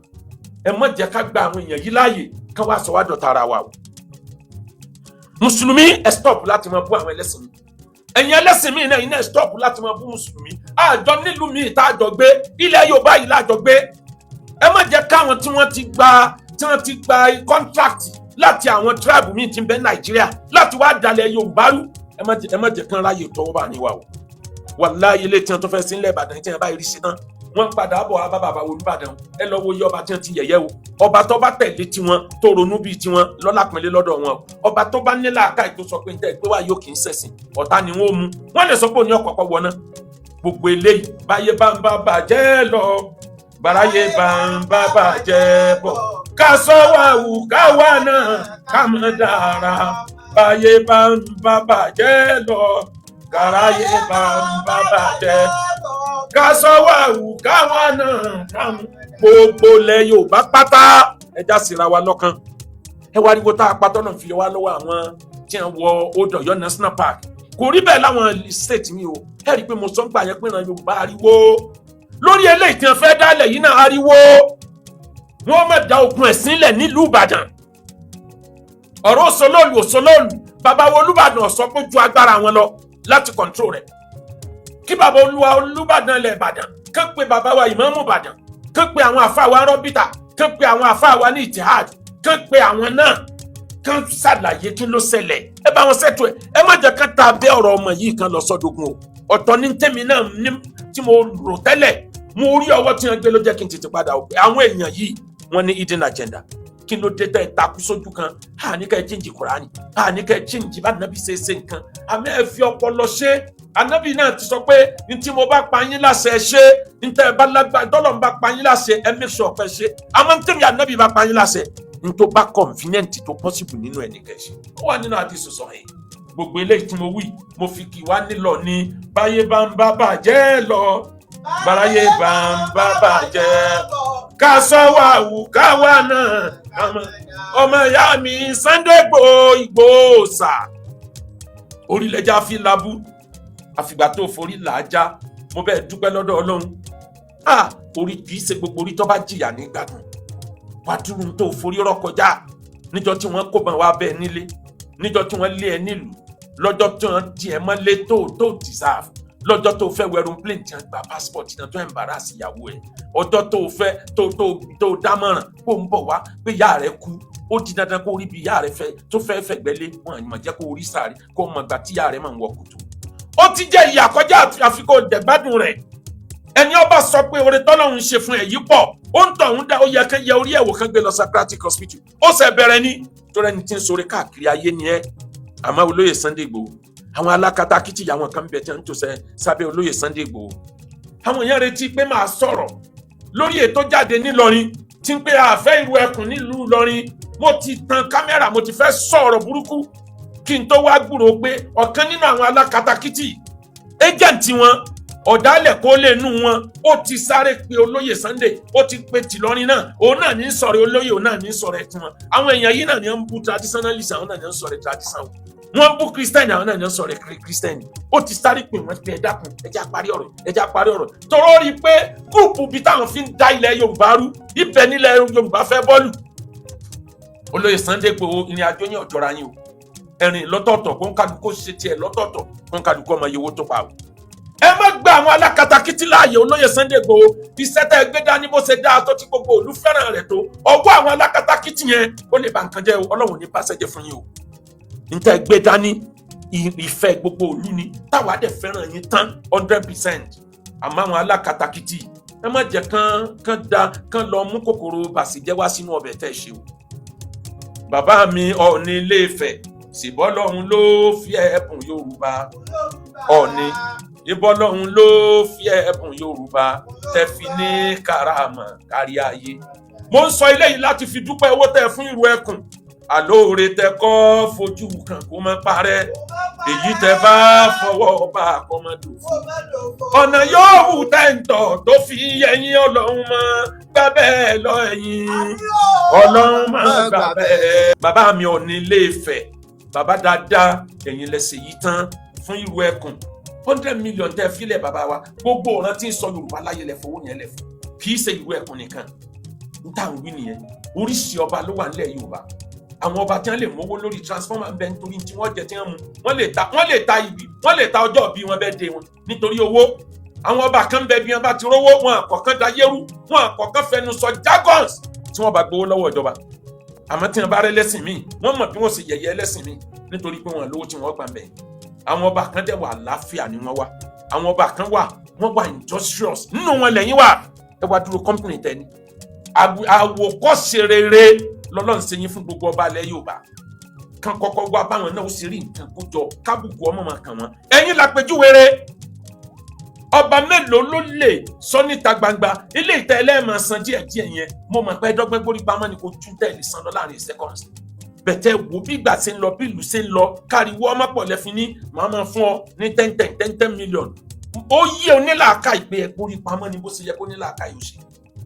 Ẹ má jẹ́ ká gba àwọn èèyàn yìí láàyè kán wá sọ wá dọ̀tá ara wa o. Mùsùlùmí ẹ stop láti máa bú àwọn ẹlẹ́sìn mi. Ẹ̀yin ẹlẹ́sìn mi náà iná stop láti máa bú mùsùlùmí. Àjọ nílùú mi tá àjọ gbé, ilẹ̀ Yorùbá yìí lájọ gbé. Ẹ má jẹ́ káwọn tí wọ́n ti gba contract láti àwọn tribe míì tí ń bẹ Nàìjíríà láti wá dalẹ̀ Yorùbá rú. Ẹ má jẹ́ kán ráyè tọwọ́ bá níwá o. Wàláhì ilé tí wọ́n tó fẹ́ sí ilẹ̀ Ìbàdàn tí wọ́n bá rí sí náà. Wọ́n padà bọ̀ wá bá bàbá Olúbàdàn. Ẹ lọ wo iye ọba tí wọ́n ti yẹ̀yẹ́ o. Ọba tó bá tẹ̀lé tiwọn tó ronú bíi tiwọn lọ́lá pínlẹ̀ lọ́dọ̀ wọn. Ọba tó bá nílà àká ètò sọ pé ń tẹ́ pé wá yóò kì í ṣẹ̀sìn. Ọ̀tá ni wọ́n mú. Wọ́n lè sọ pé òní ọ̀kọ̀ọ̀kọ̀ wọ náà. Gbogbo eléyìí báyé bá ń bá bàjẹ́ lọ. Báráyé bá ń bá bàjẹ́ bọ̀. Ká sọ wà wù ká wà náà ká mọ̀ dára. Báyé bá ń bá bàjẹ́ lọ. Báráyé bá ń bá bàjẹ́ ká sọ wà wù ká wà náà ká mọ̀. Gbogbo ilẹ̀ Yorùbá pátá ẹja síra wa lọ́kàn. Ẹ wá rí wo tá a patọ́ náà fi wá lọ́wọ́ àwọn tí wọ́n wọ Odò Ọ̀yọ́ National Park. Kò rí bẹ́ẹ̀ láwọn state mi o. Ẹ rí i pé mo sọ ń gbà yẹn pé ìran Yorùbá ariwo. Lórí eléyìí tí wọ́n fẹ́ dálẹ̀ yìí náà ariwo. Wọ́n má da ogun ẹ̀sìn lẹ̀ nílùú Ìbàdàn. Ọ̀rọ̀ òṣòlóòlù bàbá Olúbàdàn sọ pé ju agbára wọn lọ láti control rẹ̀. Kí bàbá Olúbàdàn ilẹ̀ Ìbàdàn kán pé bàbá wa Ìmáàmù Ìbàdàn, kán pé àwọn àfáà wa Rọ́bìtà, kán pé àwọn àfáà wa ní Ìtìhad, kán pé àwọn náà kán ṣàlàyé kí ló ṣẹlẹ̀. Ẹ bá wọn ṣètò ẹ̀. Ẹ má jẹ́ ká ta abẹ́ ọ̀rọ̀ ọmọ yìí kan lọ sọ́dọ̀gún o. Ọ̀tọ̀ ní tèmi náà tí mo rò tẹ́lẹ̀. Mo rí ọwọ́ tí wọ́n gbé ló jẹ́ kí n tètè padà o. Àwọn èèyàn yìí wọ́n ní hidden agenda. Kí ló dé tẹ́ takú sójú kan? Ní ká ẹ chíǹjì Kùránì, ní ká ẹ chíǹjì bá nàbí ṣe nǹkan. Àmì ẹ fi ọpọlọ ṣe. Ànábì náà ti sọ pé ní tí mo bá pa yín láṣẹ ṣe, ní tẹ́ ẹ bá lágbára tọ́lọ̀ ń bá pa yín láṣẹ ẹ make sure pé ṣe. Àmọ́ ní tẹ́mi ànábì bá pa yín láṣẹ, ní tó bá convenient tó possible nínú ẹ̀ nìkan ṣe. Ó wà nínú àdìsí sọ yìí. Gbogbo eléyìí tí mo wí, mo fi kì wá nílọ ní báyé bá ń bá bàjẹ́ lọ. Báráyé bá ń bá bàjẹ́ ká sọ wà wù ká wà náà. Ọmọ ìyá mi Sunday Igboho sà. Orílẹ̀-èdè fi labú. Àfìgbà tó forí làájá, mo bẹ́ẹ̀ dúpẹ́ lọ́dọ̀ Ọlọ́run. Orí kìí ṣe gbogbo orí tó bá jìyà ní gbádùn. Wá dúró tó forí rọ́ kọjá níjọ́ tí wọ́n kó bàn wá bẹ́ẹ̀ nílé, níjọ́ tí wọ́n lé ẹ nílùú, lọ́jọ́ tí wọ́n di ẹ mọ́lé tó deserve, lọ́jọ́ tó fẹ́ wọ aeroplane tí wọ́n gba passport tí wọ́n tó embarrass ìyàwó ẹ̀, ọjọ́ tó fẹ́ tó dámọ̀ràn kó ń bọ̀ wá pé ìyá rẹ̀ kú, ó di dandan kó rí bí ìyá rẹ̀ tó fẹ́ fẹ̀gbẹ́lé wọn àyìnbó jẹ́ kó rí sáré kó mọ̀ gbà tí ìyá rẹ̀ máa ń wọ kùtù. Ó ti jẹ́ ìyà kọjá àfikún dẹ̀gbádùn rẹ̀. Ẹni ọba sọ pé oore tọ́lọ́run ṣe fún ẹ̀ yìí pọ̀, ó ń tọ̀ ń dá ó yẹ kán yẹ orí ẹ̀wò kan gbé lọ Socratic Hospital. Ó ṣe bẹ̀rẹ̀ ní tó rẹni tí ń sọ̀rọ̀ káàkiri ayé ni ẹ́. Àmọ́ olóyè Sunday Igboho, àwọn alákatakítí àwọn kan bẹ̀ tí wọ́n ń tò sábẹ́ olóyè Sunday Igboho. Àwọn èèyàn retí pé máa sọ̀rọ̀ lórí ètò jáde nílọrin tí ń pé àfẹ́ ìrù ẹkùn nílùú Ìlọrin. Mo ti tan kámẹ́rà, mo ti fẹ́ sọ̀rọ̀ burúkú kí n tó wá gbúrò pé ọ̀kan nínú àwọn alákatakítí agent wọn ọ̀dàlẹ̀ kó lè nù wọn ó ti sáré pe olóyè Sunday ó ti pe tìlọrin náà òun náà ní sọ̀rọ̀ olóyè òun náà ní sọ̀rọ̀ ẹ̀ tiwọn àwọn èèyàn yìí náà ní ń bú traditionalist àwọn náà ní ń sọ̀rọ̀ tradition wọn bú Christian àwọn náà ní ń sọ̀rọ̀ Christian ó ti sáré pé wọ́n pe ẹ dákun ẹjá parí ọ̀rọ̀ tọrọ rí i pé gúùpù bíi táwọn fi ń da ilẹ̀ Yorùbá rú ibẹ̀ nílẹ̀ Yorùbá fẹ́ bọ́ọ̀lù olóyè Sunday Igboho ìrìn àjò yẹn ọ̀jọ̀ra yín o ẹ̀rìn lọ́tọ̀ọ̀tọ̀ kó ń kálukú ṣe tiẹ̀ lọ́tọ̀ọ̀tọ̀ kó ń kálukú ọmọ yòówó tó pa o. ẹ má gba àwọn alákatakítí láàyè olóyè Sunday Igboho iṣẹ́ tẹ́ ẹ gbé dání bó ṣe dáa tó tí gbogbo òlú fẹ́ràn rẹ̀ tó ọwọ́ àwọn alákatakítí yẹn ó lè ba nǹkan jẹ́ o Ọlọ́run ní pàṣẹ jẹ́ fún yín o. níta ẹ gbé dání ìfẹ́ gbogbo òlú ni táwa dẹ̀ fẹ́ràn yín tán 100% àmọ́ àwọn alákatakítí ẹ má jẹ́ kán lọ mú kòkòrò bàṣẹ́jẹ́ wá sínú ọbẹ̀ tẹ́ ẹ ṣe o. bàbá mi Ọọ̀ni Ilé Ifẹ̀ ṣèbọ́lọ́hun ló fi ẹ̀bùn Yorùbá Ọọ̀ni ìbọ́lọ́hun ló fi ẹ̀bùn Yorùbá tẹ́ fi ní káràmà kárí ayé. mo ń sọ eléyìí láti fi dúpẹ́ owó tẹ́ fún ìrù ẹkùn àlóore tẹ́ kọ́ fojú kan kó má parẹ́ èyí tẹ́ bá fọwọ́ bá kọ́mọdò fún. ọ̀nà yóò wù tẹ́ǹtọ̀ tó fi ẹ̀yìn Ọlọ́run mọ́ gbà bẹ́ẹ̀ lọ ẹ̀yìn Ọlọ́run mọ́ gbà bẹ́ẹ̀. bàbá mi Ọọ̀ni Ilé Ifẹ̀ bàbá dáadáa ẹ̀yin lẹ́sẹ̀ yìí tán fún ìrù ẹkùn 100 million tẹ́ fílẹ̀ bàbá wa gbogbo ọ̀ràn tí ń sọ Yorùbá láyé lẹ̀ fowó yẹn lẹ̀ fún kì í ṣe ìrù ẹkùn nìkan níta ń wí nìyẹn oríṣi ọba ló wà nílẹ̀ Yorùbá àwọn ọba tí wọ́n lè mówó lórí transformer bẹ́ẹ̀ nítorí tí wọ́n jẹ tí wọ́n mu wọ́n lè ta ọjọ́ bí wọ́n bẹ́ẹ̀ dé wọn nítorí owó àwọn ọba kan bẹ bí wọ́n bá ti rówó wọn àkọ́kán da yẹ́rú wọn àkọ́kán fẹnu sọ jargons tí wọ́n bá gbowó lọ́wọ́ ìjọba àmọ́ tí wọ́n bá rẹ́ lẹ́sìn míì wọ́n mọ̀ bí wọ́n sì yẹ̀yẹ́ lẹ́sìn míì nítorí pé wọ́n lówó tí wọ́n gbà bẹ́ẹ̀ àwọn ọba kan dẹ̀ wà àlàáfíà ni wọ́n wà àwọn ọba kan wà wọ́n wà industrious nínú wọn lẹ́yìn wà ẹ wá dúró company tẹ́ni àwòkọ́ṣe rere lọ́lọ́run ṣe yín fún gbogbo ọba ilẹ̀ Yorùbá kan kọ́kọ́ wá báwọn náà ó sì rí nǹkan kó jọ kábùkù ọmọ máa kàn wọ́n ẹ̀yin lápèjúwèrè ọba mélòó ló lè sọ níta gbangba ilé ìtẹ́ ẹlẹ́ẹ̀mọ̀ san díẹ̀díẹ̀ yẹn mo mọ̀ pé ẹ̀dọ́gbẹ́ gbórí pamọ́ ni kò tún tẹ̀lé san lọ láàrin seconds bẹ̀tẹ̀ wo bí ìgbà ṣe ń lọ bí ìlú ṣe ń lọ káriwọ́ ọmọ pọ̀ lẹ́fin ní màá máa fún ọ ní 10 million ó yé onílàáká ìpè ẹ̀ gbórí pamọ́ ni bó ṣe yẹ kó onílàáká yóò ṣe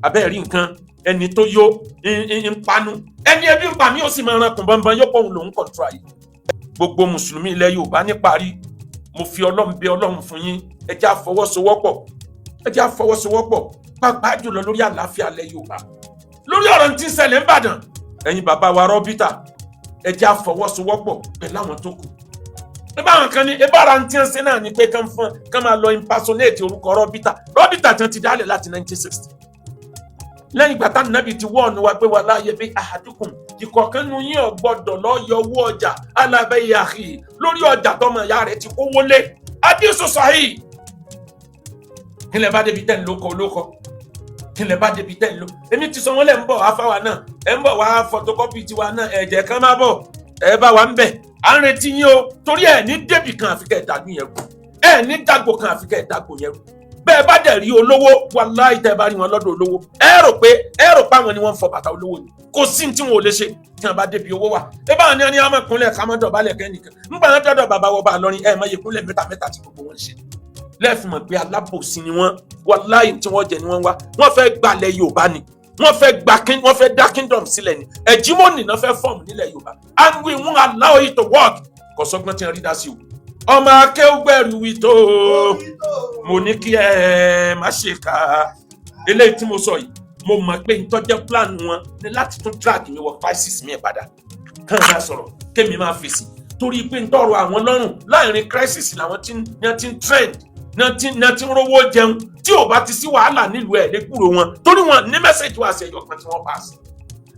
abẹ́ẹ̀ rí nǹkan ẹni tó yó ń panu ẹni ẹbí ń pa mí ó sì máa ran kùn bọ́nbọ́n yóò pọ̀hún lòún kọ̀ǹtura yìí gbogbo mùsùlùmí ilẹ̀ Yorùbá níparí mo fi Ọlọ́run bẹ̀ Ọlọ́run fún yín ẹ jẹ́ á fọwọ́sowọ́pọ̀ pàápàá jùlọ lórí àlàáfíà ilẹ̀ Yorùbá lórí ọ̀rọ̀ tí ń ṣẹlẹ̀ ń Ìbàdàn ẹ̀yin bàbá wa Rọ́bítà ẹ jẹ́ á fọwọ́sowọ́pọ̀ pẹ̀lú àwọn tó kù nígbà àwọn kan ní ebára ń tí ń ṣe náà ni pé kán máa lọ impersonate orúkọ Rọ́bítà tí wọ́n ti dálẹ̀ láti 1960 lẹ́yìn ìgbà táwọn nábì ti wọ́ọ̀nù wa pé wà láàyè bí ahadukum ìkọ̀ọ̀kan nu yín ò gbọ́dọ̀ lọ yọ owó ọjà alábẹ́yàhì lórí ọjà tọmọ ìyá rẹ̀ ti kówó lé adíṣù sahih kílẹ̀ bá débi tẹ́ ń lóko kílẹ̀ bá débi tẹ́ ń ló èmi ti sọ wọ́n lẹ̀ ń bọ̀ wá fáwa náà ẹ̀ ń bọ̀ wá photocopy tiwa náà ẹ̀jẹ̀ kan má bọ̀ ẹ̀ bá wa ń bẹ̀ à ń retí yín o torí ẹ̀ ní débì kan àfikẹ́ ìdàgbò yẹn rú ẹ̀ ní dàgbò kan àfikẹ́ ìdàgbò yẹn rú bẹ́ẹ̀ bá dẹ̀ rí olówó wàláhì tẹ́ bá rí wọn lọ́dọ̀ olówó ẹ rò pé àwọn ni wọ́n ń fọ bàtà olówó ni kò sí tí wọn ò lè ṣe tí wọn bá débi owó wà ẹ bá wọn ní ọmọ ìkúnlẹ̀ ká mọ́ dọ̀bálẹ̀ kẹ́nìkan ńgbà wọn dọ́dọ̀ bàbá wọ bá lọ́rin ẹ mọ ìkúnlẹ̀ mẹ́ta tí gbogbo wọn ṣe lẹ́ẹ̀fì mọ̀ pé alábòsí ni wọ́n wàláhì tí wọ́n jẹ ni wọ́n wá wọ́n fẹ́ gbalẹ̀ Yorùbá ni wọ́n fẹ́ dá kingdom sílẹ̀ ni ẹ̀jímọ́nì náà fẹ́ fọ́ọ̀mù nílẹ̀ Yorùbá and we won't allow it to work kò sọ́gbọ́n tí wọ́n rí dá sí o ọmọ akéwùgbẹ̀rù wí tó mo ní kí ẹ má ṣe ká eléyìí tí mo sọ yìí mo mọ̀ pé ìtọ́jẹ́ plan wọn ni láti tún drag mi wọ crisis mi padà kàn bá sọ̀rọ̀ kémi máa fèsì torí pé ń tọrọ àwọn lọ́rùn láàrin crisis làwọn tí ń trend ní ti ń rówó jẹun tí ò bá ti sí wàhálà nílùú ẹ̀ lẹ́kùrò wọn torí wọn ní mẹ́sẹ̀jì wá sí ẹ̀yọ̀ kan tí wọ́n pass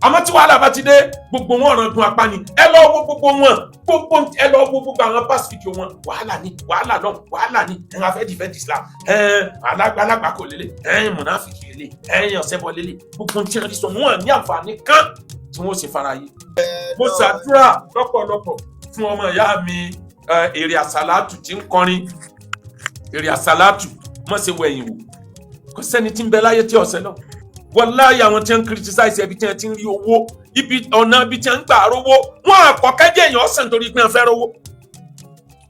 àmọ́ tí wàhálà bá ti dé gbogbo wọn ọ̀ràn gun apá ni ẹ lọ wo gbogbo àwọn past video wọn wàhálà ni ẹ̀hìn afẹ́ defend Islam alágbàkọ̀ lélẹ̀ ẹ̀hìn mọ̀náfíkì lélẹ̀ ẹ̀hìn ọ̀sẹ̀bọ̀ lélẹ̀ gbogbo tí wọ́n ti sọ wọn ní àǹfààní kan tí wọ́n sì fara yìí. mo ṣàdúrà lọ́pọ̀lọpọ̀ fún ọmọ ìyá mi èrè àsálàtù tí ń kọrin èrè àsálàtù mọ̀ ṣe wẹ̀yìn wò kò sẹ́ni tí ń bẹ láyé tí ọ̀sẹ̀ náà wàláyé àwọn tí wọ́n ń criticize ẹbí tí wọ́n ti ń rí owó ọ̀nà ibi tí wọ́n ń gbà rówó wọn àkọ́kẹ́jẹ́ èèyàn ọ̀sẹ̀ nítorí pé wọ́n fẹ́ rówó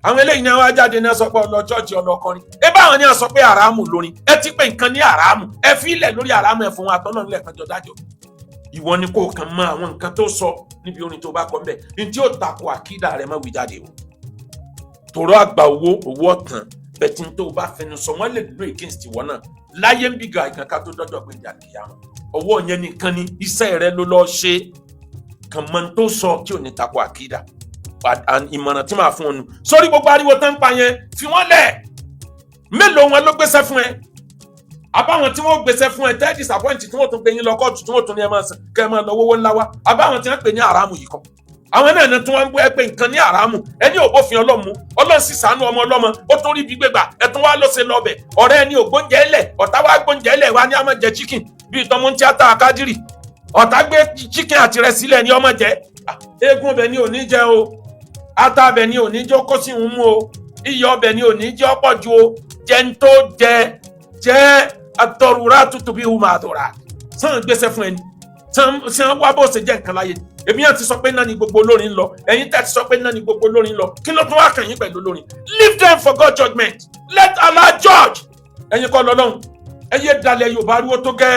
àwọn eléyìí ni wọ́n jáde náà sọ pé ọlọ chọ́ọ̀chì ọlọ́kọrin báwọn ni wọ́n sọ pé àràmù lórin ẹ ti pé nǹkan ní àràmù ẹ fi ilẹ̀ lórí àràmù ẹ fún wọn àtọ́nà nílẹ̀ kan jọ dájọ́ ìwọ ni kò kàn mọ àwọn nǹkan tó sọ níbi orin tó bá kọ mbẹ ní tí ó tako àkídà rẹ mọ́ wí jáde o tòrọ àgbà owó ọ̀tàn bẹ̀tí tó bá fẹnu sọ wọ́n lè lò against ìwọ náà láyé ń bí ga ìkànká tó dọ́jọ́ pé ìjà kìí àwọn ọwọ́ yẹn nìkan ni iṣẹ́ rẹ ló lọ́ọ́ ṣe kàn mọ́ tó sọ tí ò ní tako àkídà ìmọ̀ràn tí màá fún ọ nù sórí gbogbo ariwo tó ń pa yẹn fi wọ́n lẹ̀ mélòó wọn ló gbéṣẹ́ fún ẹ àbáwọn tí wọ́n gbéṣẹ́ fún ẹ tẹ́ disappoint tí wọ́n tún gbé yín lọ kóòtù tí wọ́n tún ní ẹ máa sàn kẹ́ ẹ máa lọ wọ́wọ́ ńlá wa àbáwọn tí wọ́n pè ní àràmù yìí kọ́ àwọn náà ní tí wọ́n ń gbé pé nǹkan ní àràmù ẹni ò bófin ọlọ́mù ọlọ́run sì ṣàánú ọmọ ọlọ́mọ ó tún rí ibi gbégbà ẹ̀tún wá ló ṣe lọ́bẹ̀ ọ̀rẹ́ ẹni ò gbóúnjẹ ẹlẹ̀ ọ̀tá wá gbóúnjẹ ẹlẹ̀ wá ní àmọ́ jẹ chicken bíi tọmọ tíátà akádìrì ọ̀tá gbé chicken àtìrẹ sílẹ̀ ní ọmọ jẹ eégún ọbẹ̀ ni ò ní jẹ o ata ọbẹ̀ ni ò ní jẹ́ kó sì ń mú o iyọ̀ ọbẹ̀ ni ò ní jẹ́ ọ̀pọ̀ ju o jẹ́ ń tó jẹ́ àtọ̀rùrà tuntun bíi hùmà àtọ̀rà sàn gbéṣẹ́ fún ẹni sàn wá bó ṣe jẹ́ nǹkan láyé èmi àti sọ pé náà ni gbogbo olórin lọ ẹ̀yin tẹ́ ti sọ pé náà ni gbogbo olórin lọ kí ló tún wá kàn yín pẹ̀lú olórin leave them for God judgment let Allah judge ẹ̀yin kọ́ lọ́lọ́run ẹ̀yẹ dalẹ̀ Yorùbá ariwo tó gẹ́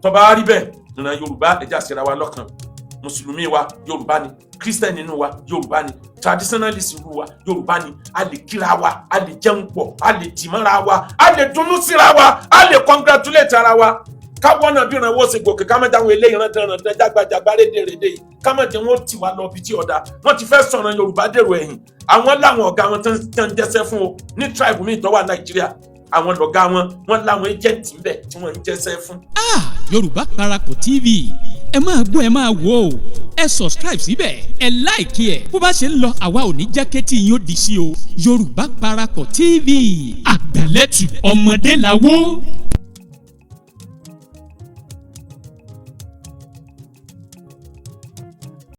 tọba rí bẹ́ẹ̀ ìran Yorùbá ẹja síra wa lọ́kàn mùsùlùmí wa Yorùbá ni Christian nínú wa Yorùbá ni traditionalist irú wa Yorùbá ni a lè kíra wa a lè jẹun pọ̀ a lè tìmọ́ra wa a lè dunnú síra wa a lè congratulate ara wa káwọn náà bí ìrànwọ́ ṣe gòkè ká má dáhùn eléyìí rán jágbàjàgbà rédèrèdè yìí ká má jẹ́ wọ́n tì wá lọ bí tí ọ̀dà wọ́n ti fẹ́ sọ̀rọ̀ Yorùbá dèrò ẹ̀yìn àwọn láwọn ọ̀gá wọn tán ń jẹ́sẹ́ fún o ní tribe mi tó wà Nàìjíríà àwọn lọ̀gá wọn láwọn agent ńbẹ tí wọ́n ń jẹ́sẹ́ fún. Yorùbá Parapọ̀ TV ẹ máa gbọ́ ẹ máa wò ó ẹ subscribe síbẹ̀ ẹ láìkí ẹ̀ bó bá ṣe ń lọ àwa ò ní jẹ́ kétí yín ó di sí o Yorùbá Parapọ̀ TV àgbàlẹ́tù ọmọdé làwọ̀.